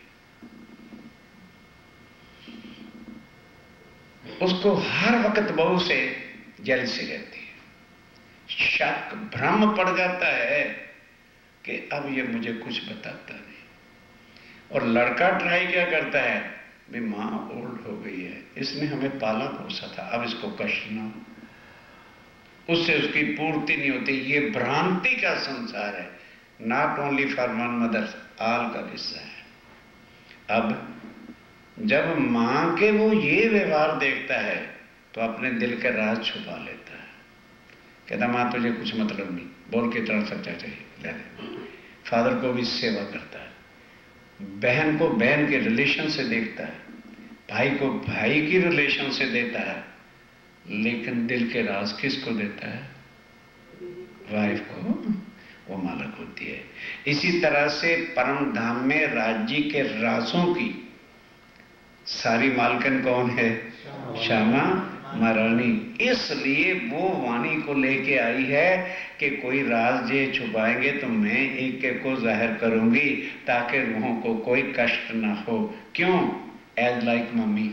उसको हर वक्त बहू से जेलसी रहती है, शक भ्रम पड़ जाता है कि अब ये मुझे कुछ बताता नहीं। और लड़का ट्राई क्या करता है, भी माँ ओल्ड हो गई है, इसने हमें पाला पोसा था, अब इसको कष्ट ना हो, उससे उसकी पूर्ति नहीं होती। ये भ्रांति का संसार है, not only for one mother, all का किस्सा है। अब जब मां के वो ये व्यवहार देखता है तो अपने दिल के राज छुपा लेता है, कहता मां तुझे कुछ मतलब नहीं, बोल के इतना सच्चा चाहिए ले ले। फादर को भी सेवा करता है, बहन को बहन के रिलेशन से देखता है, भाई को भाई की रिलेशन से देता है, लेकिन दिल के राज किसको देता है, वाइफ को, वो मालक होती है। इसी तरह से परम धाम में राज्य के राजों की सारी मालकन कौन है, श्यामा महारानी। इसलिए वो वाणी को लेके आई है कि कोई राज जे छुपाएंगे तो मैं एक एक को जाहिर करूंगी ताकि रूहों को कोई कष्ट ना हो। क्यों, एज लाइक मम्मी,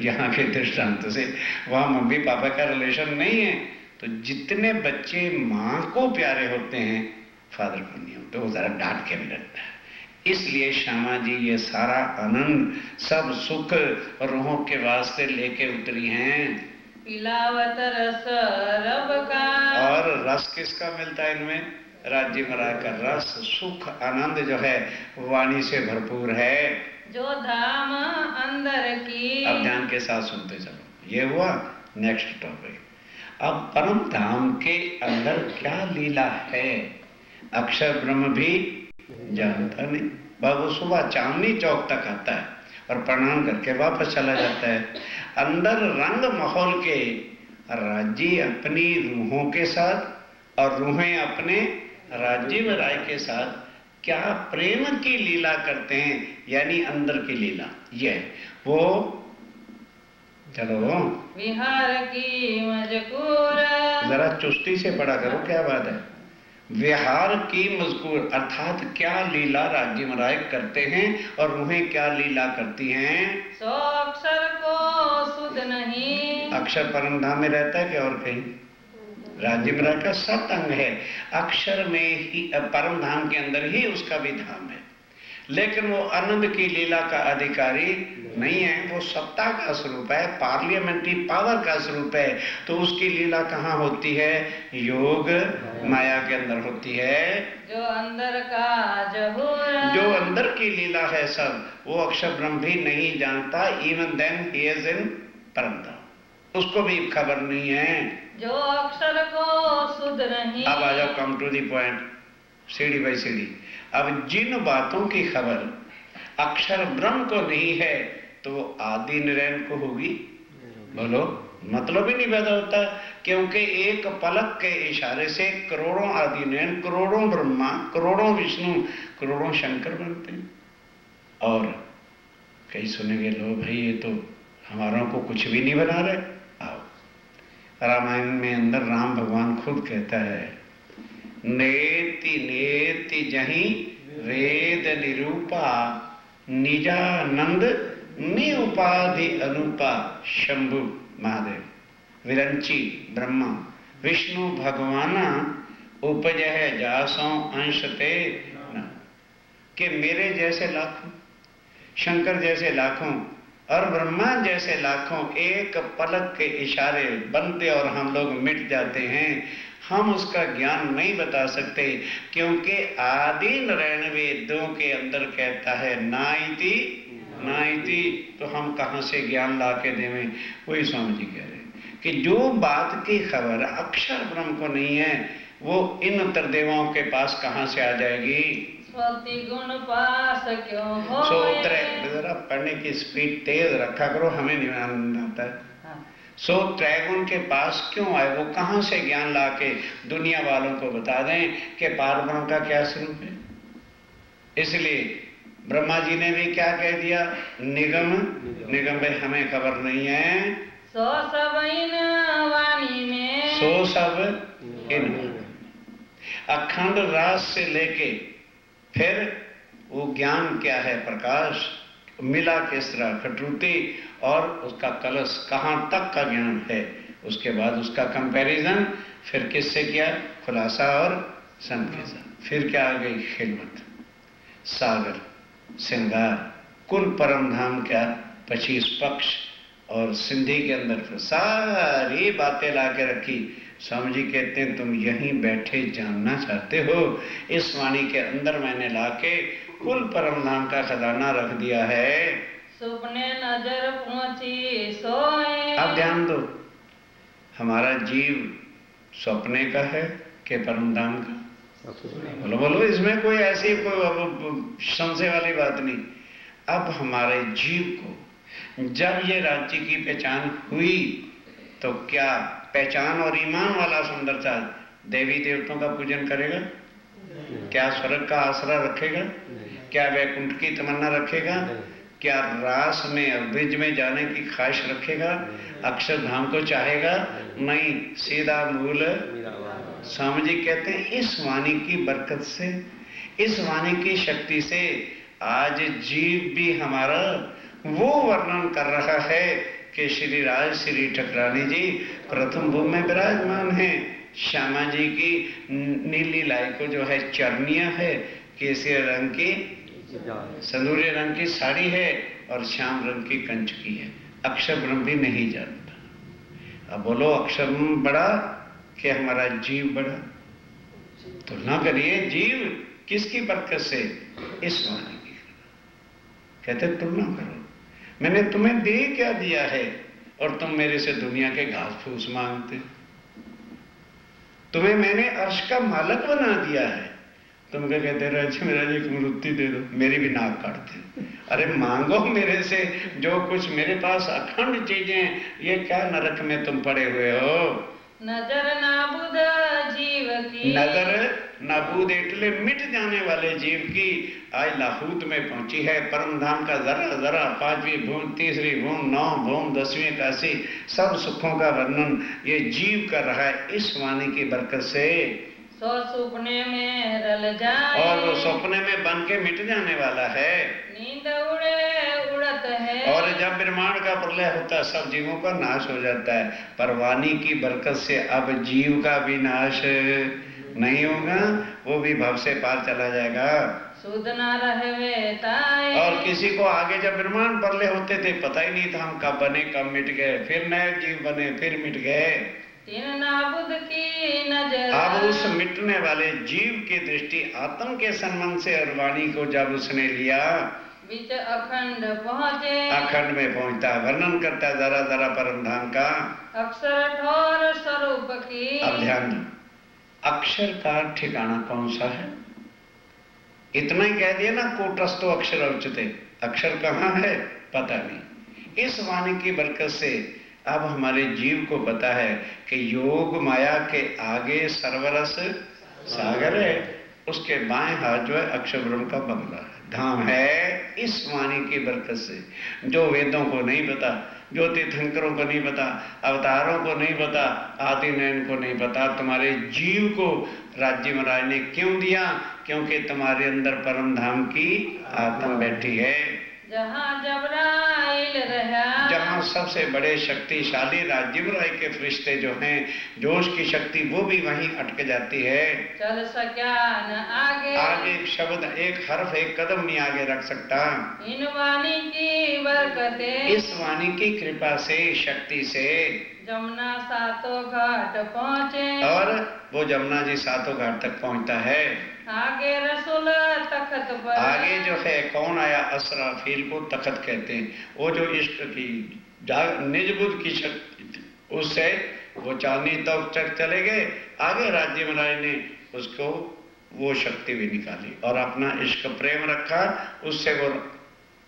यहाँ के दृष्टांत से वहां मम्मी पापा का रिलेशन नहीं है, तो जितने बच्चे माँ को प्यारे होते हैं फादर को नहीं होते, वो जरा डांट के भी रखता है। इसलिए श्यामा जी ये सारा आनंद सब सुख रूहों के वास्ते लेके उतरी हैं। पिलावत रस रब का, और रस किसका मिलता है इनमें, राज्य मरा का रस, सुख आनंद जो है वाणी से भरपूर है, जो धाम अंदर की। अब ध्यान के साथ सुनते चलो, ये हुआ नेक्स्ट टॉपिक। अब परम धाम के अंदर क्या लीला है, अक्षर ब्रह्म भी जानता नहीं। बाबू सुबह चांदनी चौक तक आता है और प्रणाम करके वापस चला जाता है। अंदर रंग माहौल के राज्य अपनी रूहों के साथ और रूहें अपने राज्य में राय के साथ क्या प्रेम की लीला करते हैं, यानी अंदर की लीला। ये वो चलो विहार की मजकूर, जरा चुस्ती से पढ़ा करो, क्या बात है। विहार की मजकूर अर्थात क्या लीला राज्य मराय करते हैं और रूहें क्या लीला करती हैं। सो अक्षर को सुध नहीं, अक्षर परम धाम में रहता है कि और कहीं, राज्य मराय का सत अंग है, अक्षर में ही परम धाम के अंदर ही उसका भी धाम है, लेकिन वो आनंद की लीला का अधिकारी नहीं है, वो सत्ता का स्वरूप है, पार्लियामेंट्री पावर का स्वरूप है। तो उसकी लीला कहाँ होती है, योग माया के अंदर होती है, जो अंदर का जहूर, जो अंदर की लीला है सब वो अक्षर ब्रह्म भी नहीं जानता। Even then he is in परम धाम, उसको भी खबर नहीं है, जो अक्षर को सुध नहीं। अब आ जाओ, कम टू दी पॉइंट, सीढ़ी बाई सीढ़ी। अब जिन बातों की खबर अक्षर ब्रह्म को नहीं है तो वो आदि निरंजन को होगी, बोलो, मतलब ही नहीं पैदा होता, क्योंकि एक पलक के इशारे से करोड़ों आदि निरंजन, करोड़ों ब्रह्मा, करोड़ों विष्णु, करोड़ों शंकर बनते हैं। और कई सुनेंगे, लो भाई ये तो हमारों को कुछ भी नहीं बना रहे। आओ, रामायण में अंदर राम भगवान खुद कहता है, नेति नेति जहीं वेद निरूपा, निजानंद निउपाधि अनुपा, शंभु महादेव विरंची ब्रह्मा विष्णु भगवाना उपजय जासों अंशते न, कि मेरे जैसे लाखों, शंकर जैसे लाखों और ब्रह्मा जैसे लाखों एक पलक के इशारे बनते और हम लोग मिट जाते हैं। हम उसका ज्ञान नहीं बता सकते, क्योंकि आदि नारायण वेदों के अंदर कहता है नाइति नाइति, तो हम कहाँ से ज्ञान ला के देवें। वही स्वामी जी कह रहे हैं कि जो बात की खबर अक्षर ब्रह्म को नहीं है वो इन उत्तर देवाओं के पास कहाँ से आ जाएगी। गुण पास क्यों हो, जरा पढ़ने की स्पीड तेज रखा करो, हमें नहीं आनंद आता है। सो त्रैगुण के पास क्यों आए, वो कहां से ज्ञान लाके दुनिया वालों को बता दें कि पारब्रह्म का क्या स्वरूप है। इसलिए ब्रह्मा जी ने भी क्या कह दिया, निगम निगम भाई हमें खबर नहीं है, सो सब इन वाणी में, सो सब इन अखंड रास से लेके फिर वो ज्ञान क्या है, प्रकाश मिला किस तरह खटरूती, और उसका कलश कहाँ तक का ज्ञान है। उसके बाद उसका कंपैरिजन फिर किससे किया, खुलासा और संकेसा। फिर क्या आ गई, खिलवत, सागर, श्रृंगार, कुल परम धाम क्या 25 पक्ष, और सिंधी के अंदर फिर सारी बातें ला के रखी। स्वामी जी कहते हैं तुम यहीं बैठे जानना चाहते हो, इस वाणी के अंदर मैंने लाके कुल परम धाम का खजाना रख दिया है। सुपने नजर पहुंची सोए। अब ध्यान दो, हमारा जीव सपने का है कि परम धाम का? बोलो बोलो, इसमें कोई ऐसी कोई संशय वाली बात नहीं। अब हमारे जीव को जब ये राज्य की पहचान हुई तो क्या पहचान और ईमान वाला सुंदरता देवी देवताओं का पूजन करेगा? क्या स्वर्ग का आसरा रखेगा? क्या वैकुंठ की तमन्ना रखेगा? क्या रास में और ब्रिज में जाने की ख्वाहिश रखेगा? अक्षरधाम को चाहेगा? नहीं, सीधा मूल। स्वामी जी कहते हैं इस वाणी की बरकत से, इस वाणी की शक्ति से आज जीव भी हमारा वो वर्णन कर रहा है कि श्री राज श्री ठकरानी जी प्रथम भूमि में विराजमान है। श्यामा जी की नीली लाई को जो है चरनिया है, केसरी रंग की संदूरी रंग की साड़ी है और श्याम रंग की कंचकी है। अक्षर ब्रह्म भी नहीं जानता। अब बोलो, अक्षर ब्रह्म बड़ा कि हमारा जीव बड़ा? तुलना करिए, जीव किसकी बरकत से? इस वाणी की। कहते तुलना करो, मैंने तुम्हें दे क्या दिया है और तुम मेरे से दुनिया के घास फूस मांगते। तुम्हें मैंने अर्श का मालक बना दिया है, तुम क्या कहते राज मेरा एक मूर्ति दे दो, मेरी भी नाक काटते। अरे मांगो मेरे से जो कुछ मेरे पास अखंड चीजें, ये क्या नरक में तुम पड़े हुए हो? नजर नाबूद जीव की, नजर नाबूद एटले मिट जाने वाले जीव की आज लाहूत में पहुंची है। परम धाम का जरा जरा 5वीं भूमि, 3री भूमि, 9 भूमि, 10वीं काशी, सब सुखों का वर्णन ये जीव कर रहा है इस वाणी की बरकत से। सो सपने में रल जाए, और वो सपने में बन के मिट जाने वाला है। नींद उड़े उड़त है, और जब ब्रह्मांड का प्रलय होता है सब जीवों का नाश हो जाता है। पर वाणी की बरकत से अब जीव का भी नाश नहीं होगा, वो भी भव से पार चला जाएगा। सुध ना रहवे ताए। और किसी को आगे जब ब्रह्मांड प्रलय होते थे पता ही नहीं था हम कब बने कब मिट गए, फिर नए जीव बने फिर मिट गए। तीन नाबुद की नजर, अब उस मिटने वाले जीव की दृष्टि आत्म के संबंध से और वाणी को जब उसने लिया, बीच अखंड पहुँचे, अखंड में पहुंचता है। वर्णन करता है जरा जरा परम धाम का, अक्षर ठोर स्वरूप की। अब ध्यान दो, अक्षर का ठिकाना कौन सा है? इतना ही कह दिया ना, कूटस्थो अक्षर उच्चते, अक्षर कहाँ है पता नहीं। इस वाणी की बरकत से अब हमारे जीव को पता है कि योग माया के आगे सर्वरस सागर है, उसके बाएं हाथ जो है अक्षर ब्रह्म का बंगला है, धाम है। इस वाणी की बरकत से जो वेदों को नहीं पता, जो तीर्थंकरों को नहीं पता, अवतारों को नहीं पता, आदि नयन को नहीं पता, तुम्हारे जीव को राज्य महाराज ने क्यों दिया? क्योंकि तुम्हारे अंदर परम धाम की आत्मा बैठी है। जहाँ जबराइल रहा, जहाँ सबसे बड़े शक्तिशाली राजीव राय के फरिश्ते जो हैं, जोश की शक्ति वो भी वहीं अटक जाती है। चल सका न आगे, आगे एक शब्द एक हर्फ एक कदम नहीं आगे रख सकता। इन वाणी की बरकते, इस वाणी की कृपा से शक्ति से जमुना सातों घाट पहुँचे, और वो जमुना जी सातों घाट तक पहुँचता है। आगे रसूल तख्त पर, आगे जो है कौन आया? असराफील को तख्त कहते हैं। वो जो इश्क की निज बुद्ध की शक्ति, उससे वो चांदनी तक चले गए। आगे राज्य महाराज ने उसको वो शक्ति भी निकाली और अपना इश्क प्रेम रखा, उससे वो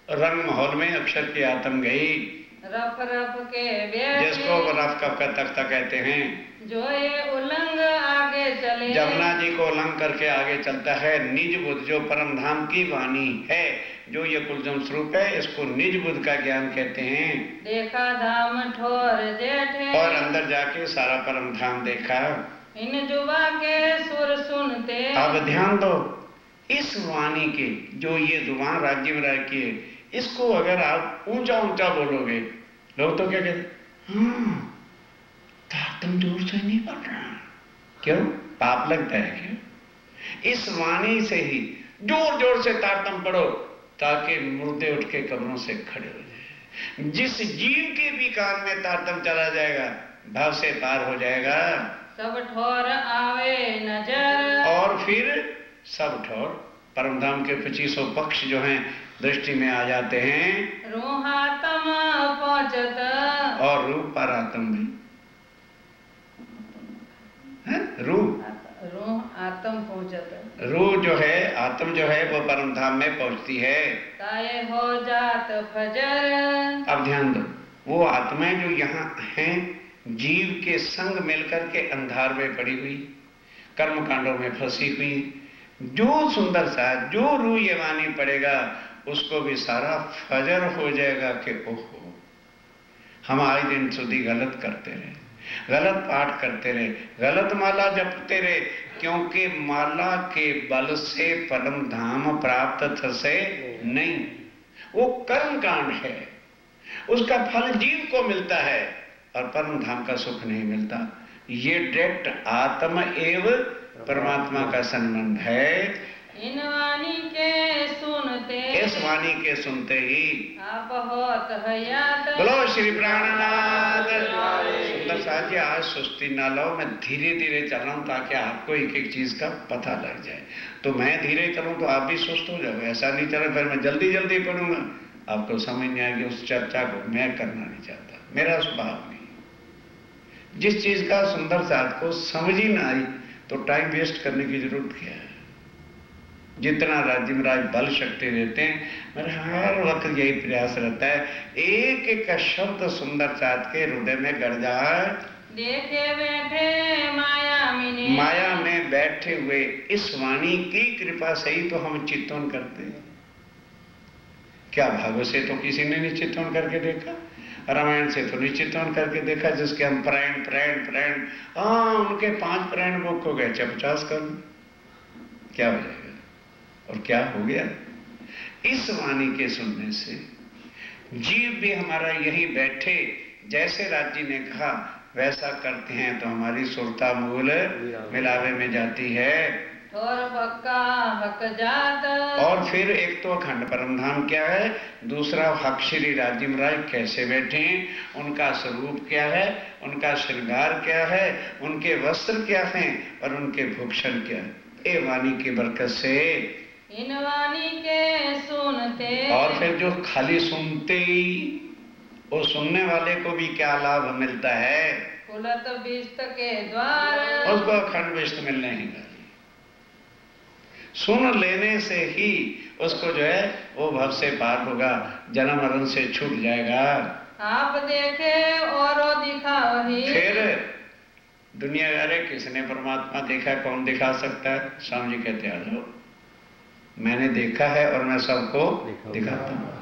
रंग माहौल में अक्षर की आत्म गई। रफ रफ के बैठे, जिसको रफ कफ का तख्ता कहते हैं। जो ये उलंग आगे चले, जमुना जी को उलंग करके आगे चलता है। निज बुद्ध जो परम धाम की वाणी है, जो ये कुलजम स्वरूप है, इसको निज बुद्ध का ज्ञान कहते हैं। देखा धाम ठोर जेठे, और अंदर जाके सारा परम धाम देखा। इन जुबा के सुर सुनते, अब ध्यान दो, इस वाणी के जो ये जुबान राज्य में राय की है, इसको अगर आप ऊंचा ऊंचा बोलोगे, लोग तो क्या कहते, हाँ तारतम जोर से नहीं पढ़ रहा। क्यों? पाप लगता है क्या? इस वाणी से ही जोर जोर से तारतम पढ़ो ताकि मुर्दे उठ के कब्रों से खड़े हो जाए। जिस जीव के भी कान में तारतम चला जाएगा, भाव से पार हो जाएगा, सब ठोर आवे नजर, और फिर सब ठोर परमधाम के 2500 पक्ष जो हैं दृष्टि में आ जाते हैं। रूहातम पहुंचत, और रूप पर आत्म भी है, रूह आत्म पहुंचत, रूह जो है, आत्म जो है वो परम धाम में पहुंचती है। ताये हो जात फजर। अब ध्यान दो, वो आत्माएं जो यहाँ हैं जीव के संग मिलकर के अंधार में पड़ी हुई, कर्म कांडों में फंसी हुई, जो सुंदर सा जो रूह ये वाणी पड़ेगा उसको भी सारा फजर हो जाएगा कि ओहो हम आए दिन સુધી गलत करते रहे, गलत पाठ करते रहे, गलत माला जपते रहे, क्योंकि माला के बल से परम धाम प्राप्त थसे नहीं। वो कर्म कांड है, उसका फल जीव को मिलता है और परम धाम का सुख नहीं मिलता। ये डायरेक्ट आत्मा एवं परमात्मा का संबंध है। इन वाणी के सुनते, इस वाणी के सुनते ही आप होत हयात। बोलो श्री प्राणनाथ। सुंदर साहब जी, आज सुस्ती ना लो, मैं धीरे धीरे चल रहा हूं ताकि आपको एक एक चीज का पता लग जाए। तो मैं धीरे चलूं तो आप भी सुस्त हो जाओ, ऐसा नहीं चले फिर मैं जल्दी जल्दी पढ़ूंगा, आपको समझ नहीं आएगी। उस चर्चा को मैं करना नहीं चाहता, मेरा स्वभाव नहीं। जिस चीज का सुंदर साहब को समझ ही ना आई तो टाइम वेस्ट करने की जरूरत क्या है। जितना राज्य महाराज बल शक्ति देते हैं, मेरा हर वक्त यही प्रयास रहता है एक एक का शब्द सुंदर साथ के हृदय में गड़ जाए। देखे बैठे माया में, माया में बैठे हुए इस वाणी की कृपा से ही तो हम चित्तवन करते हैं। क्या भागवत से तो किसी ने नहीं चित्तवन करके देखा, रामायण से तो नहीं चित्तवन करके देखा, जिसके हम प्राण प्राण प्राण उनके 5 प्राण बुक हो गए, 50 कर क्या हो जाएगा और क्या हो गया। इस वाणी के सुनने से जीव भी हमारा यही बैठे, जैसे राज जी ने कहा वैसा करते हैं तो हमारी सुरता मूल मिलावे में जाती है। और पक्का हक जात, और फिर एक तो अखंड परमधाम क्या है, दूसरा हक श्री राज जी महाराज कैसे बैठे हैं, उनका स्वरूप क्या है, उनका श्रृंगार क्या है, उनके वस्त्र क्या हैं और उनके भूषण क्या है। ए वाणी की बरकत से इन वाणी के सुनते, और फिर जो खाली सुनते ही वो सुनने वाले को भी क्या लाभ मिलता है, खुलत बिस्त के द्वार, उसको अखंड विष्ट मिलने ही वाली। सुन लेने से ही उसको जो है वो भव से पार होगा, जन्म मरण से छूट जाएगा। आप देखे और दिखा वही, फिर दुनिया अरे किसने परमात्मा देखा, कौन दिखा सकता है। स्वामी जी कहते आ जाओ, मैंने देखा है और मैं सबको दिखाता हूँ।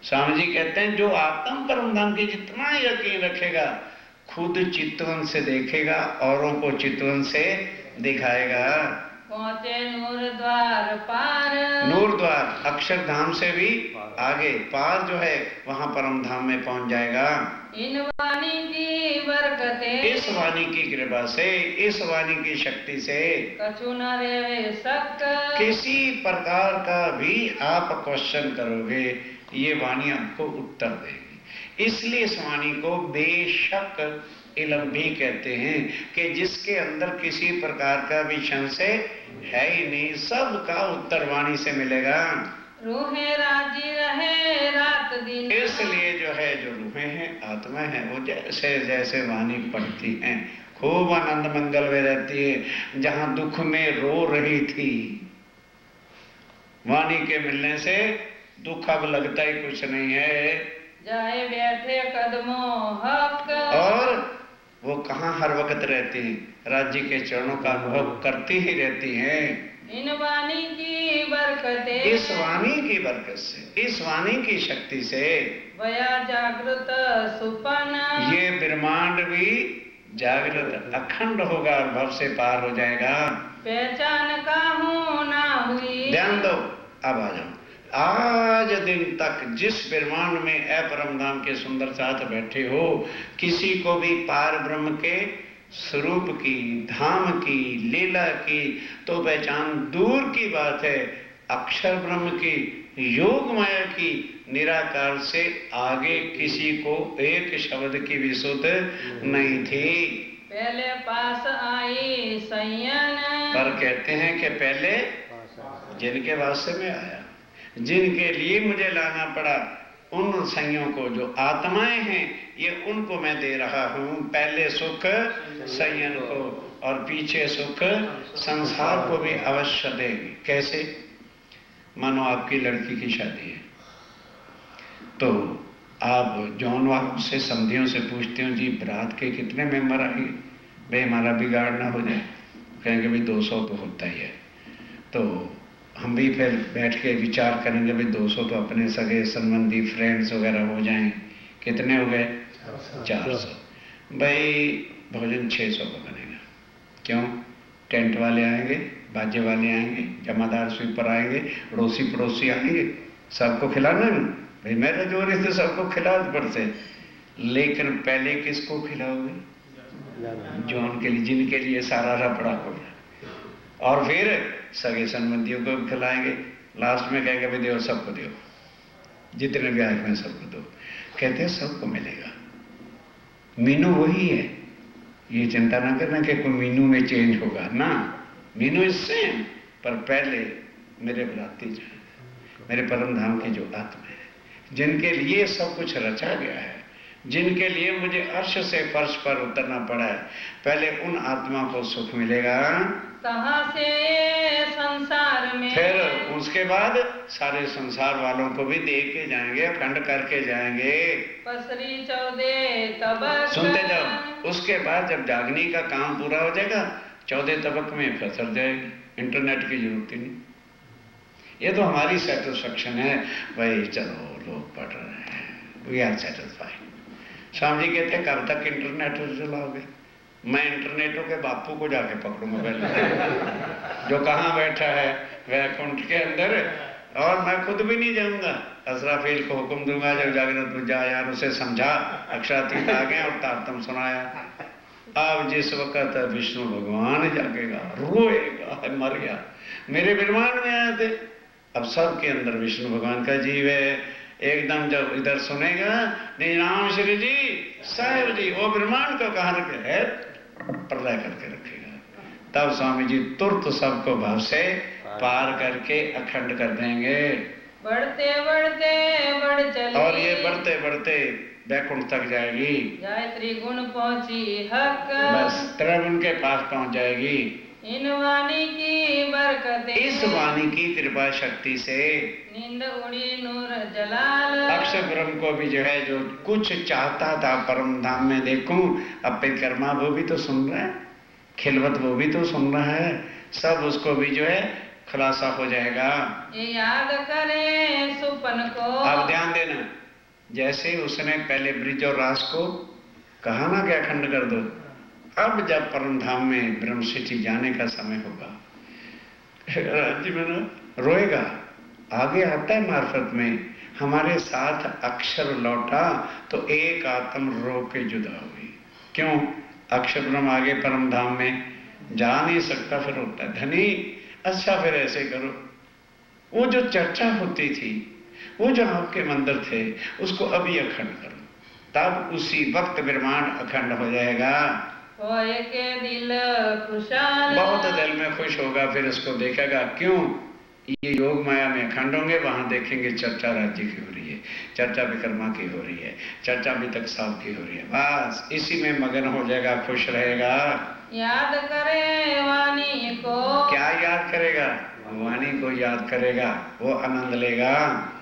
स्वामी जी कहते हैं जो आत्म परमधाम की जितना यकीन रखेगा खुद चितवन से देखेगा, औरों को चितवन से दिखाएगा। पहुंचे नूर द्वार पार, नूर द्वार अक्षरधाम से भी आगे पार जो है वहां परम धाम में पहुंच जाएगा। इन वाणी की बरकते, इस वाणी की कृपा से, इस वाणी की शक्ति से कछु न रे शक, किसी प्रकार का भी आप क्वेश्चन करोगे ये वाणी आपको उत्तर देगी। इसलिए इस वाणी को बेशक इलम भी कहते हैं कि जिसके अंदर किसी प्रकार का भी संशय है ही नहीं, सबका उत्तर वाणी से मिलेगा। रूहे राजी रहे रात दिन, इसलिए जो है जो रूहें हैं आत्मा है वो जैसे जैसे वाणी पढ़ती हैं खूब आनंद मंगल में रहती है। जहां दुख में रो रही थी वाणी के मिलने से दुख अब लगता ही कुछ नहीं है। जाए बैठे कदमों हक, और वो कहाँ हर वक्त रहती हैं, राज्य के चरणों का अनुभव करती ही रहती हैं। इन वाणी की बरकते, इस वाणी की बरकत से, इस वाणी की शक्ति से वया जागृत सुपन, ये ब्रह्मांड भी जागृत अखंड होगा और भव से पार हो जाएगा। पहचान का हूँ ना हुई। ध्यान दो, अब आ जाओ। आज दिन तक जिस ब्रह्मांड में अपरम धाम के सुंदर साथ बैठे हो, किसी को भी पार ब्रह्म के स्वरूप की, धाम की, लीला की तो पहचान दूर की बात है, अक्षर ब्रह्म की, योग माया की, निराकार से आगे किसी को एक शब्द की भी सुध नहीं थी। पहले पास आई संयन, पर कहते हैं कि पहले जिनके वास्ते में आया, जिनके लिए मुझे लाना पड़ा, उन संयों को जो आत्माएं हैं, ये उनको मैं दे रहा हूं। पहले सुख संयन को और पीछे सुख संसार को भी अवश्य देंगे। कैसे? मानो आपकी लड़की की शादी है, तो आप जौन वालों से, समधियों से पूछते हो, जी बारात के कितने मेंबर आएंगे, भाई हमारा बिगाड़ ना हो जाए। कहेंगे भाई 200 तो होता ही है। तो हम भी फिर बैठ के विचार करेंगे, भाई 200 तो अपने सगे संबंधी फ्रेंड्स वगैरह हो जाएं। कितने हो गए? 400। भाई भोजन 600 का बनेगा। क्यों? टेंट वाले आएंगे, बाजे वाले आएंगे, जमादार स्वीपर आएंगे, अड़ोसी पड़ोसी आएंगे, सबको खिलाना है। भाई मैं तो जोरी से सबको खिला पड़ते, लेकिन पहले किसको खिलाओगे? जौन के लिए, जिनके लिए सारा रपड़ा हो, और फिर सगे संबंधियों को भी खिलाएंगे। लास्ट में कहेंगे भाई दो, सबको दो, जितने भी आए हैं सबको दो। कहते हैं सबको मिलेगा। मीनू वही है, ये चिंता ना करना कि कोई मीनू में चेंज होगा ना, मीनू इज सेम। पर पहले मेरे बराती जाए, मेरे परम धाम की जो आत्मा है, जिनके लिए सब कुछ रचा गया है, जिनके लिए मुझे अर्श से फर्श पर उतरना पड़ा है, पहले उन आत्मा को सुख मिलेगा, कहाँ से संसार में, फिर उसके बाद सारे संसार वालों को भी दे के जाएंगे, अखंड करके जाएंगे। पसरी 14 तबक, सुनते जाओ। उसके बाद जब जागने का काम पूरा हो जाएगा, 14 तबक में फसर जाएगी, इंटरनेट की जरूरत ही नहीं। ये तो हमारी सेटिस्फेक्शन है भाई, चलो लोग पढ़ रहे हैं, we are satisfied. Swami ji कहते हैं कब तक इंटरनेट चलाओगे? मैं इंटरनेटों के बापू को जाके पकड़ूंगा पहले, जो कहाँ बैठा है वैकुंठ के अंदर, और मैं खुद भी नहीं जाऊंगा। असराफील को हुक्म दूंगा, जब जागृत बुझा यार उसे समझा, अक्षरातीत आ गए और तारतम सुनाया। अब जिस वक्त विष्णु भगवान जागेगा, रोएगा, मर गया, मेरे ब्रह्मांड में आए थे। अब सबके अंदर विष्णु भगवान का जीव है। एकदम जब इधर सुनेगा निज श्री जी साहेब जी, वो ब्रह्मांड को कहा है प्रलय करके रखेगा। तब स्वामी जी तुरंत सबको भाव से पार करके अखंड कर देंगे। बढ़ते बढ़ते बढ़ चली, और ये बढ़ते बढ़ते वैकुंठ तक जाएगी। गायत्री गुण पहुंची हक, बस त्रिगुण के पास पहुंच जाएगी। इन वाणी की बरकत, इस वाणी की कृपा शक्ति से नींद उड़ी नूर जलाल, अक्षर ब्रह्म को भी जो है, जो कुछ चाहता था परम धाम में देखूं, अब परिक्रमा वो भी तो सुन रहा है, खिलवत वो भी तो सुन रहा है, सब उसको भी जो है खुलासा हो जाएगा। ये याद करे सुपन को। अब ध्यान देना, जैसे उसने पहले ब्रिज और रास को कहा ना कि अखंड कर दो, अब जब परम धाम में ब्रह्म सिटी जाने का समय होगा, राज्य में ना रोएगा। आगे आता है मार्फत में, हमारे साथ अक्षर लौटा तो एक आत्म रो के जुदा हुई। क्यों? अक्षर ब्रह्म आगे परम धाम में जा नहीं सकता, फिर होता है धनी। अच्छा फिर ऐसे करो, वो जो चर्चा होती थी, वो जो आपके मंदिर थे, उसको अभी अखंड करो, तब उसी वक्त ब्रह्मांड अखंड हो जाएगा। होए के दिल खुशाल, बहुत दिल में खुश होगा, फिर इसको देखेगा। क्यों? ये योग माया में अखंड होंगे, वहां देखेंगे चर्चा राज्य की हो रही है, चर्चा विकर्मा की हो रही है, चर्चा वितक साहब की हो रही है। बस इसी में मगन हो जाएगा, खुश रहेगा। याद करे वाणी को, क्या याद करेगा? वाणी को याद करेगा, वो आनंद लेगा।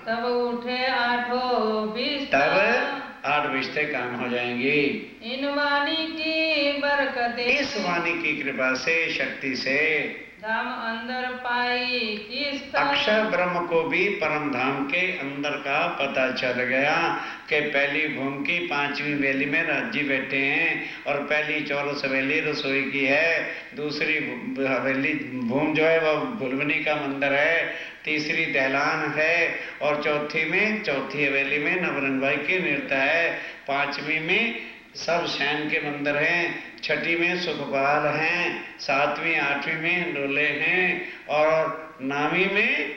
तब उठे आठों बिस्तर, तब 8 रिश्ते काम हो जाएंगे। इन वाणी की बरकत, इस वाणी की कृपा से, शक्ति से धाम अंदर पाई किस्त। अक्षर ब्रह्म को भी परम धाम के अंदर का पता चल गया कि पहली भूम की 5वीं वेली में राज्य बैठे हैं और पहली चौरस वेली रसोई की है, दूसरी हवेली भूम जो है वह भुलवनी का मंदिर है, तीसरी दहलान है और चौथी हवेली में नवरंग भाई की नृत्य है, 5वीं में सब सैन के मंदिर हैं, 6ठी में सुखपाल हैं, 7वीं 8वीं में डोले हैं और 9वीं में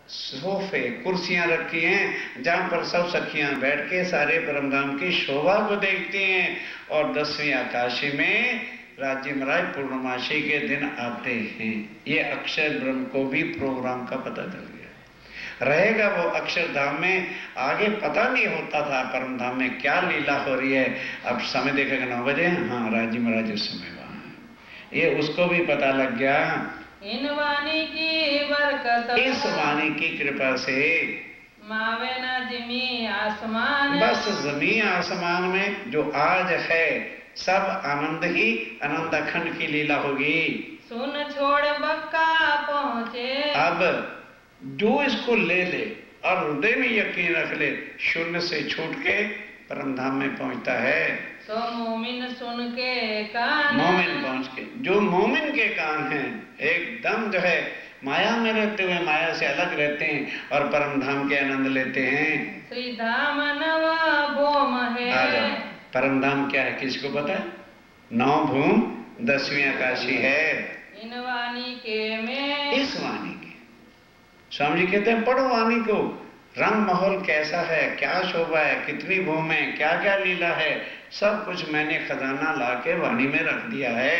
सोफे कुर्सियां रखी हैं जहां पर सब सखियां बैठ के सारे परमधाम की शोभा को देखती हैं और 10वीं आकाशी में राज्य महाराज पूर्णमासी के दिन आते हैं। ये अक्षर ब्रह्म को भी प्रोग्राम का पता चल गया रहेगा। वो अक्षरधाम में आगे पता नहीं होता था परम धाम में क्या लीला हो रही है। अब समय देखेगा 9 बजे, हाँ राज्य महाराज उस समय वहां, ये उसको भी पता लग गया। इन वाणी की बरकत, इस वाणी की कृपा से मावे ना जमी आसमान, बस जमीन आसमान में जो आज है सब आनंद ही आनंद अखंड की लीला होगी। सुन छोड़ बक्का पहुँचे, अब जो इसको ले ले और हृदय में यकीन रख ले, शून्य से छूट के परम धाम में पहुंचता है। तो मोमिन सुन के कान, मोमिन पहुंच के, जो मोमिन के कान हैं एकदम जो है माया में रहते हुए माया से अलग रहते हैं और परम धाम के आनंद लेते हैं। श्री धाम नवा भूम है। परम धाम क्या है किसको पता है? 9 भूम 10वीं आकाशी है। इन वाणी के में, इस वाणी के स्वामी जी कहते हैं पढ़ो वाणी को, रंग माहौल कैसा है, क्या शोभा है, कितनी भूम है, क्या क्या लीला है, सब कुछ मैंने खजाना ला के वाणी में रख दिया है।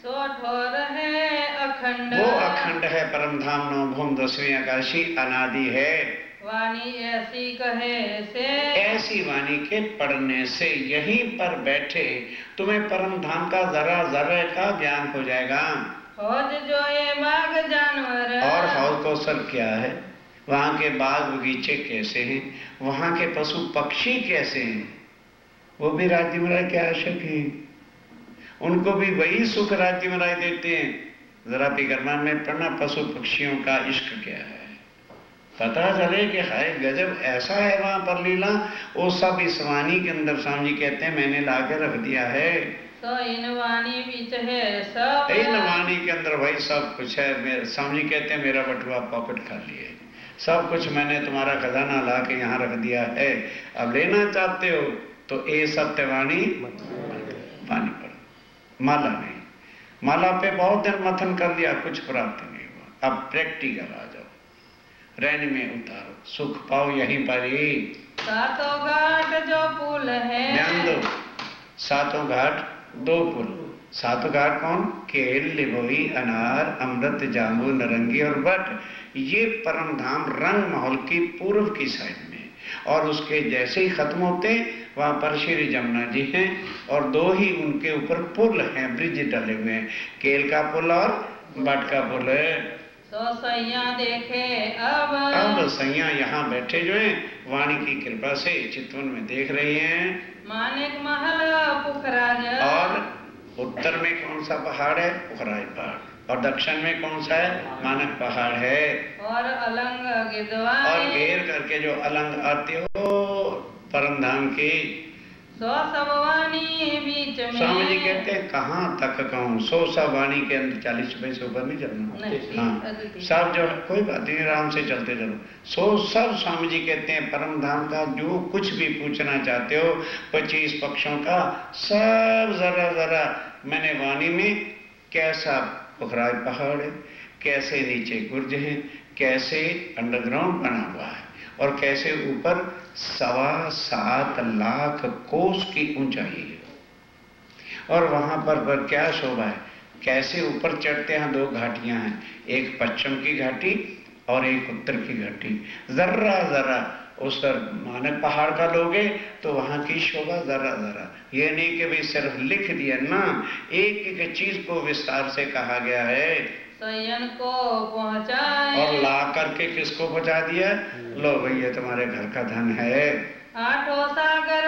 सो ठोर है अखंड, वो अखंड है परम धाम 9 भूम 10वीं आकाशी अनादि है। वाणी ऐसी कहे से, ऐसी वाणी के पढ़ने से यहीं पर बैठे तुम्हें परम धाम का जरा जरा का ज्ञान हो जाएगा। हौज जो ये बाग जानवर, और हौज कौशल क्या है, वहाँ के बाग बगीचे कैसे हैं, वहाँ के पशु पक्षी कैसे हैं, वो भी राज्य महाराज के आशिक हैं, उनको भी वही सुख राज्य महाराज देते हैं। जरा पिकरमान में पढ़ना पशु पक्षियों का इश्क क्या है, पता चले कि हाय गजब ऐसा है वहां पर लीला। वो सब इस वाणी के अंदर स्वामी जी कहते हैं मैंने ला के रख दिया है। तो इन वाणी बीच है सब, इन वाणी के अंदर भाई सब कुछ है। स्वामी जी कहते हैं मेरा बटुआ पॉकेट खाली है, सब कुछ मैंने तुम्हारा खजाना ला के यहाँ रख दिया है, अब लेना चाहते हो तो ये सत्यवाणी वाणी पर, माला नहीं। माला पे बहुत दिन मथन कर लिया, कुछ प्राप्त नहीं हुआ, अब प्रैक्टिकल आ जाओ, रैन में उतारो, सुख पाओ यहीं पर ही। 7 घाट जो पुल है, ध्यान दो, 7 घाट 2 पुल। 7 घाट कौन? केल, लिबोई, अनार, अमृत, जामू, नारंगी और बट। ये परम धाम रंग महल की पूर्व की साइड में, और उसके जैसे ही खत्म होते वहां पर श्री जमुना जी हैं और 2 ही उनके ऊपर पुल हैं, ब्रिज डले हुए हैं, केल का पुल और बट का पुल है। तो सैया देखे अब सैया यहाँ बैठे जो हैं वाणी की कृपा से चितवन में देख रही हैं। मानिक महल पुखराज, और उत्तर में कौन सा पहाड़ है? पुखराज पहाड़। और दक्षिण में कौन सा है? मानक पहाड़ है। और अलंग गिदवानी, और घेर करके जो अलंग आते हो परम धाम की, सो सब वाणी बीच में। स्वामी जी कहते हैं कहाँ तक कहूँ, 100 सब वाणी के अंदर 40 रुपए से ऊपर नहीं चलना। हाँ सब जो है कोई बात नहीं, आराम से चलते चलो। 100 सब स्वामी जी कहते हैं परम धाम का जो कुछ भी पूछना चाहते हो, 25 पक्षों का सब जरा जरा मैंने वाणी में, कैसा पुखराज पहाड़ है, कैसे नीचे गुर्ज है, कैसे अंडरग्राउंड बना हुआ है, और कैसे ऊपर 7.25 लाख कोस की ऊंचाई है, और वहां पर क्या शोभा है, कैसे ऊपर चढ़ते हैं। 2 घाटियां हैं, एक पश्चिम की घाटी और एक उत्तर की घाटी। जरा जरा उस मानक पहाड़ का लोगे तो वहां की शोभा जरा जरा, ये नहीं कि भी सिर्फ लिख दिया ना, एक एक चीज को विस्तार से कहा गया है। सयन को पहुँचाए, और ला करके किसको पहुंचा दिया? लो भैया तुम्हारे घर का धन है। 8 सागर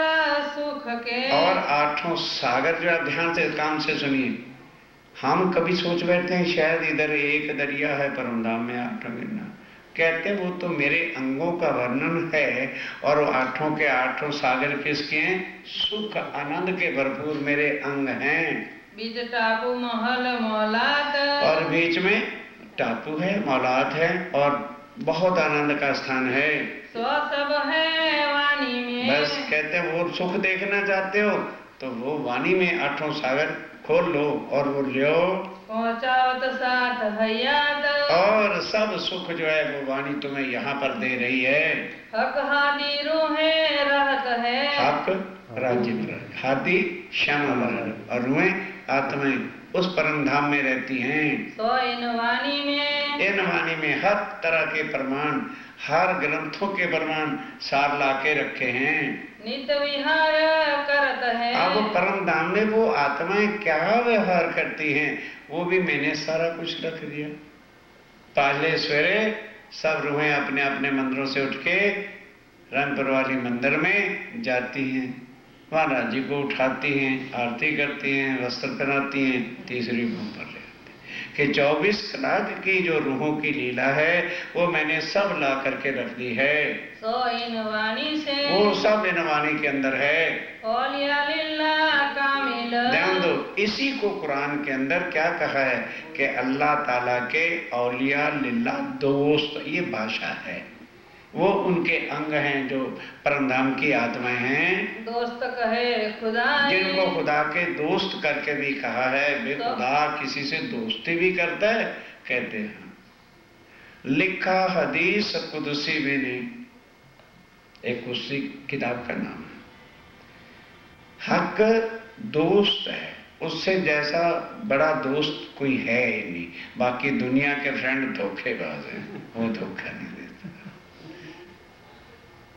सुख के, और 8 सागर जो है ध्यान से कान से सुनिए, हम कभी सोच बैठते हैं शायद इधर एक दरिया है परमधाम में आठों गिरना, कहते हैं वो तो मेरे अंगों का वर्णन है, और वो आठों के आठों सागर किसके हैं? सुख आनंद के भरपूर मेरे अंग हैं। बीच टापू महल मौलात, और बीच में टापू है, मौलात है, और बहुत आनंद का स्थान है। सो सब है वाणी में। बस कहते हैं वो सुख देखना चाहते हो तो वो वाणी में आठों सागर खोल लो और वो लियो, पहुँचावत साथ हयात, और सब सुख जो है वो वाणी तुम्हें यहाँ पर दे रही है। हक हादी रूहें रहत है, हक राज्य में रह, हाथी श्याम और रूहें आत्माएं उस परम धाम में रहती हैं। सो इन वाणी में, इन वाणी में हर तरह के प्रमाण, हर ग्रंथों के प्रमाण सार ला के रखे हैं। नित्य विहार करत है। अब परम धाम में वो आत्माएं क्या व्यवहार करती हैं वो भी मैंने सारा कुछ रख दिया। पहले सवेरे सब रूहें अपने अपने मंदिरों से उठ के रामपुर वाली मंदिर में जाती हैं, वहाँ राजी को उठाती हैं, आरती करती हैं, वस्त्र पहनाती हैं, तीसरी रूह पर ले आती हैं कि 24 कलाक की जो रूहों की लीला है वो मैंने सब ला करके रख दी है। सो इन वाणी से, वो सब इन वाणी के अंदर है। औलिया लिल्ला कामिल, ध्यान दो, इसी को कुरान के अंदर क्या कहा है कि अल्लाह ताला के औलिया लिल्ला दोस्त, ये भाषा है, वो उनके अंग हैं जो परमधाम की आत्माएं हैं। दोस्त कहे खुदा, जिनको खुदा के दोस्त करके भी कहा है। वे खुदा किसी से दोस्ती भी करता है, कहते हैं। लिखा हदीस कुदसी भी नहीं, एक उसी किताब का नाम है। हक दोस्त है, उससे जैसा बड़ा दोस्त कोई है ही नहीं। बाकी दुनिया के फ्रेंड धोखेबाज हैं, वो धोखा नहीं देता।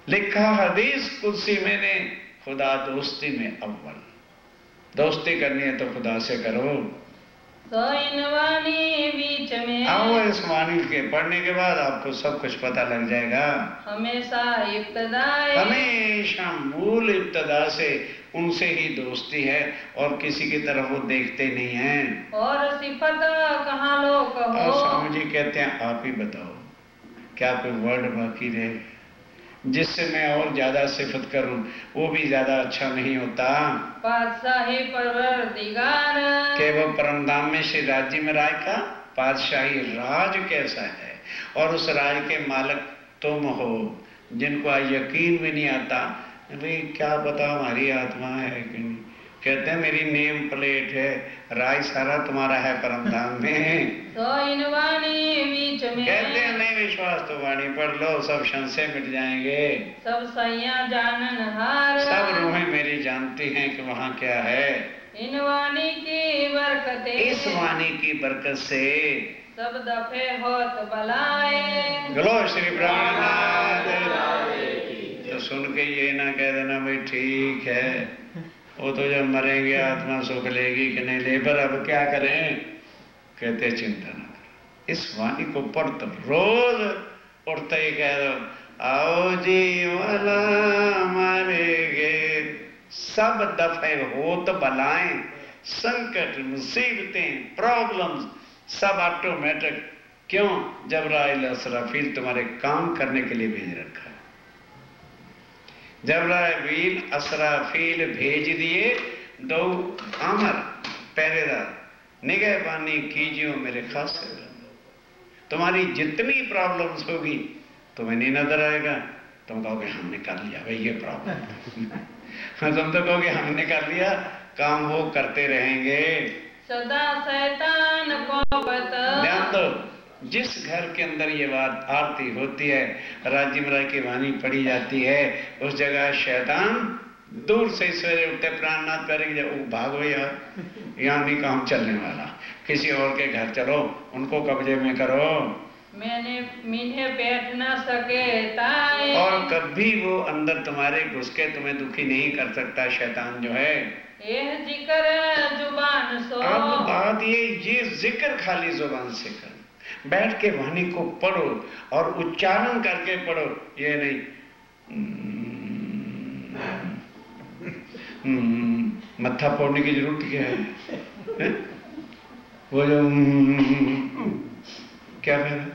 लिखा हदीस कुदसी में ने, खुदा दोस्ती में अव्वल। दोस्ती करनी है तो खुदा से करो। सो इन वाणी बीच में, आओ इस वाणी के पढ़ने के बाद आपको सब कुछ पता लग जाएगा। हमेशा इब्तदाए, हमेशा मूल इब्तदा से उनसे ही दोस्ती है और किसी की तरफ वो देखते नहीं हैं। और सिफत कहाँ लो कहो। और स्वामी जी कहते हैं आप ही बताओ क्या कोई वर्ड बाकी रहे जिससे मैं और ज्यादा सिफत करूं, वो भी ज्यादा अच्छा नहीं होता। पातशाही परवरदिगार, कि वो परमधाम में श्री राज्य में राय का पातशाही राज कैसा है, और उस राज के मालिक तुम हो, जिनको यकीन भी नहीं आता भाई क्या पता हमारी आत्मा है कि नहीं। कहते हैं मेरी नेम प्लेट है, राज सारा तुम्हारा है परमधाम में। तो इन वाणी बीच में, कहते हैं नहीं विश्वास तो वाणी पढ़ लो, सब संशय मिट जाएंगे। सब सैया जानन हार, सब रूहें मेरी जानती हैं कि वहाँ क्या है। इन वाणी की बरकत, इस वाणी की बरकत से सब दफे होत बलाए। गलो श्री ब्रह्मनाथ। तो सुन के ये ना कह देना भाई ठीक है, वो तो जब मरेंगे आत्मा सुख लेगी कि नहीं ले, पर अब क्या करें। कहते चिंता न करो, इस वाणी को पढ़ तो रोज उठते ही कह दो आओ जी वाला मरेंगे। सब दफे होत बलाएं, संकट मुसीबतें प्रॉब्लम्स सब ऑटोमेटिक। क्यों? जबराइल असराफील तुम्हारे काम करने के लिए भेज रखा है। जबराइल असराफील भेज दिए, दो अमर पहरेदार, निगहबानी कीजिए मेरे खास। तुम्हारी जितनी प्रॉब्लम्स होगी तुम्हें नहीं नजर आएगा, तुम कहोगे हमने कर लिया भाई ये प्रॉब्लम। तुम तो कहोगे हमने कर लिया, काम वो करते रहेंगे। सदा शैतान को पता। ध्यान दो, जिस घर के अंदर ये बात आरती होती है, राज्य में की वाणी पढ़ी जाती है, उस जगह शैतान दूर से सवेरे उठते प्राणनाथ करेंगे, भागो यार यहाँ नहीं काम चलने वाला, किसी और के घर चलो, उनको कब्जे में करो। मैंने मीठे बैठ न सके ताए, और कभी वो अंदर तुम्हारे घुस के तुम्हें दुखी नहीं कर सकता शैतान जो है। यह जिक्र जुबान सो। अब बात ये जिक्र खाली जुबान से कर, बैठ के वाणी को पढ़ो और उच्चारण करके पढ़ो, ये नहीं मत्था फोड़ने की जरूरत क्या है? वो जो क्या कह रहा,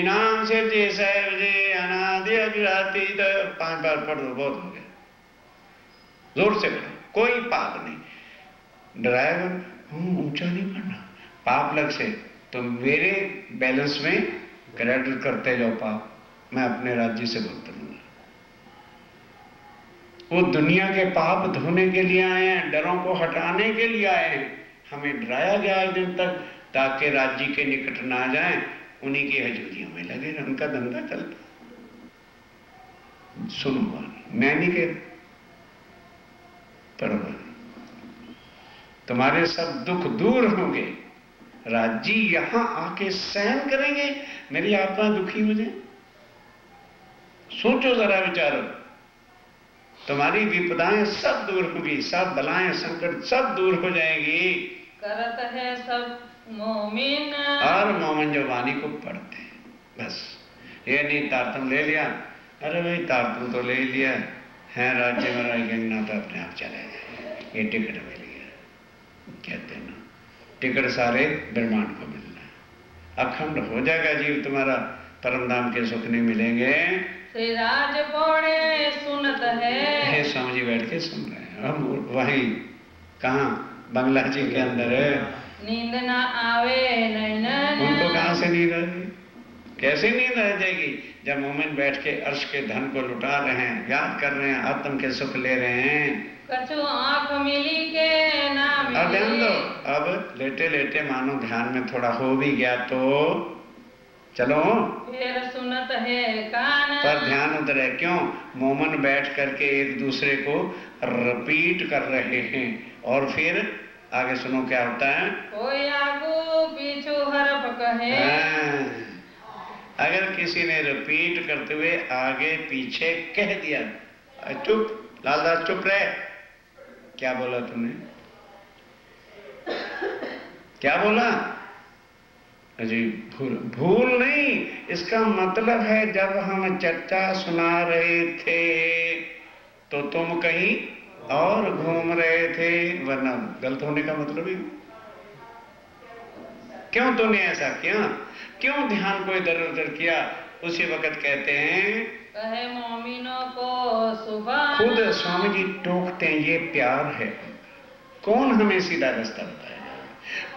नाम से जी साहब जी अनादि अविराती, तो 5 बार पढ़ दो बहुत हो गया, जोर से पढ़ो, कोई पाप नहीं। ड्राइवर ऊंचा नहीं पढ़ना, पाप लग से तो मेरे बैलेंस में क्रेडिट करते जाओ पाप, मैं अपने राज्य से भुगत लूंगा। वो दुनिया के पाप धोने के लिए आए हैं, डरों को हटाने के लिए आए हैं। हमें डराया गया एक दिन तक ताकि राज्य के निकट ना जाएं, उन्हीं की हजूरियों में लगे, उनका धंधा चलता। सुनो बानी, मैं नहीं कह पर तुम्हारे सब दुख दूर होंगे, राज्य यहां आके सहन करेंगे, मेरी आत्मा दुखी हो जाए। सोचो जरा, विचारो, तुम्हारी विपदाएं सब दूर होगी, सब बलाएं संकट सब दूर हो जाएगी। करत है सब मोमिन, और मोमिन जो वाणी को पढ़ते हैं, बस ये नहीं तारतम ले लिया, अरे भाई तारतम तो ले लिया है, राज्य में रह गंगा तो अपने आप चले जाए, ये टिकट मिल गया, कहते ना टिकट सारे ब्रह्मांड को मिलना है, अखंड हो जाएगा जीव तुम्हारा, परम धाम के सुख नहीं मिलेंगे। श्री राज पौड़े सुनत है, स्वामी जी बैठ के सुन रहे हैं, हम वहीं कहाँ बंगला जी के अंदर है, नींद ना आवे नैन, उनको कहाँ से नींद आएगी, कैसे नींद आ जाएगी जब मोमिन बैठ के अर्श के धन को लुटा रहे हैं, याद कर रहे हैं, आत्म के सुख ले रहे हैं। कछु आंख मिली के ना मिली, अब ध्यान दो, अब लेटे लेटे मानो ध्यान में थोड़ा हो भी गया तो चलो, फिर सुनत है कान, पर ध्यान उधर है, क्यों? मोमन बैठ करके एक दूसरे को रिपीट कर रहे हैं, और फिर आगे सुनो क्या होता है, कोई आगू पीछू हरफ कहे, अगर किसी ने रिपीट करते हुए आगे पीछे कह दिया, चुप लालदास चुप रहे, क्या बोला तूने, क्या बोला? जी भूल नहीं, इसका मतलब है जब हम चर्चा सुना रहे थे तो तुम कहीं और घूम रहे थे, वरना गलत होने का मतलब ही, क्यों तूने ऐसा किया, क्यों ध्यान को इधर उधर किया? उसी वक्त कहते हैं, कहे मोमिनों को सुबह, खुद स्वामी जी टोकते हैं, ये प्यार है। कौन हमें सीधा रास्ता बताएगा,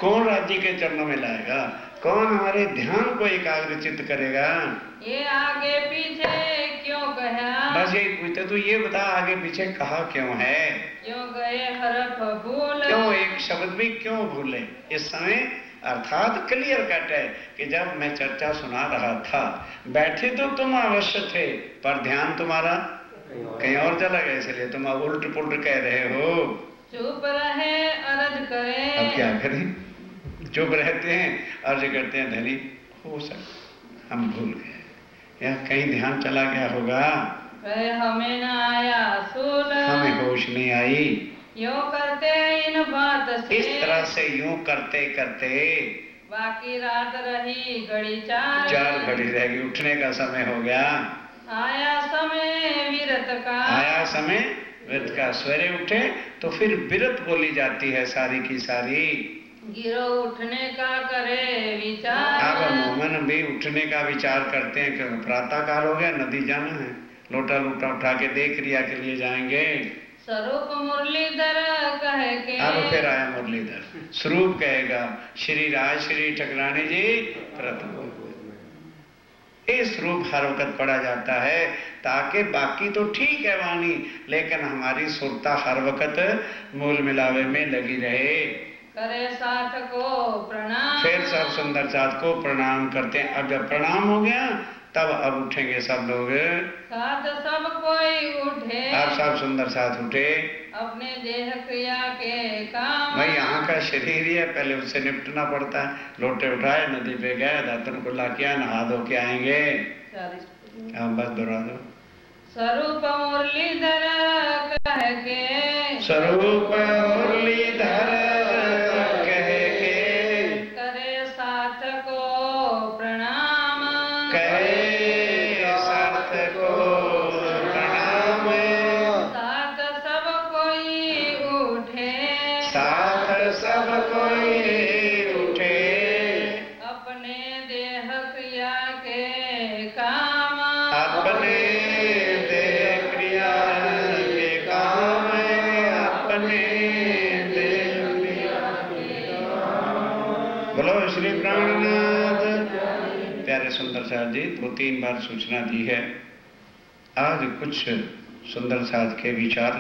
कौन राज्य के चरणों में लाएगा, कौन हमारे ध्यान को एकाग्रचित करेगा? ये आगे पीछे क्यों कहा, बस यही पूछते, तो ये बता आगे पीछे कहा क्यों है, क्यों गए हरफ भूल, क्यों एक शब्द भी क्यों भूले? इस समय अर्थात क्लियर कट है कि जब मैं चर्चा सुना रहा था, बैठे तो तुम अवश्य थे, पर ध्यान तुम्हारा कहीं और चला गया, इसलिए तुम अब उल्ट पुल्ट कह रहे हो। चुप रहे अर्ज करे, अब क्या करें, चुप रहते हैं, अर्ज करते हैं, धनी हो सकता हम भूल गए या कहीं ध्यान चला गया होगा, कहे हमें न आया सूल, हमें होश नहीं आई। यूं करते इन बात से, इस तरह से यूं करते करते बाकी रात रही घड़ी चार, 4 घड़ी रहेगी, उठने का समय हो गया, आया समय विरत का, आया समय विरत का, सवेरे उठे तो फिर विरत बोली जाती है सारी की सारी, गिरो उठने का करे विचार, अब मोमन भी उठने का विचार करते हैं कि प्रातः काल हो गया, नदी जाना है, लोटा लोटा उठा के दे क्रिया के लिए जाएंगे। स्वरूप मुरलीधर कह के, अब फिर आया मुरलीधर, स्वरूप कहेगा श्री राज श्री ठकरानी जी प्रथम, ये स्वरूप हर वक्त पढ़ा जाता है ताकि बाकी तो ठीक है वाणी, लेकिन हमारी सुरता हर वक्त मूल मिलावे में लगी रहे। करे साथ को प्रणाम, फिर सब सुंदर साथ को प्रणाम करते हैं। अब जब प्रणाम हो गया तब अब उठेंगे सब लोग, साथ सब कोई उठे, अब सब सुंदर साथ उठे, अपने देह क्रिया के काम, भाई यहाँ का शरीर ही है, पहले उससे निपटना पड़ता है, लोटे उठाए, नदी पे गए, दातन कुल्ला किया, नहा धो के आएंगे। बस दोहरा दो, स्वरूप मुरलीधर कह के, स्वरूप मुरलीधर कह के, करे साथ को प्रणाम, करे साथ को प्रणाम, साथ सब कोई उठे, साथ सब कोई उठे, सुंदर साथ जी, 2-3 बार सूचना दी है। आज कुछ सुंदर साथ के विचार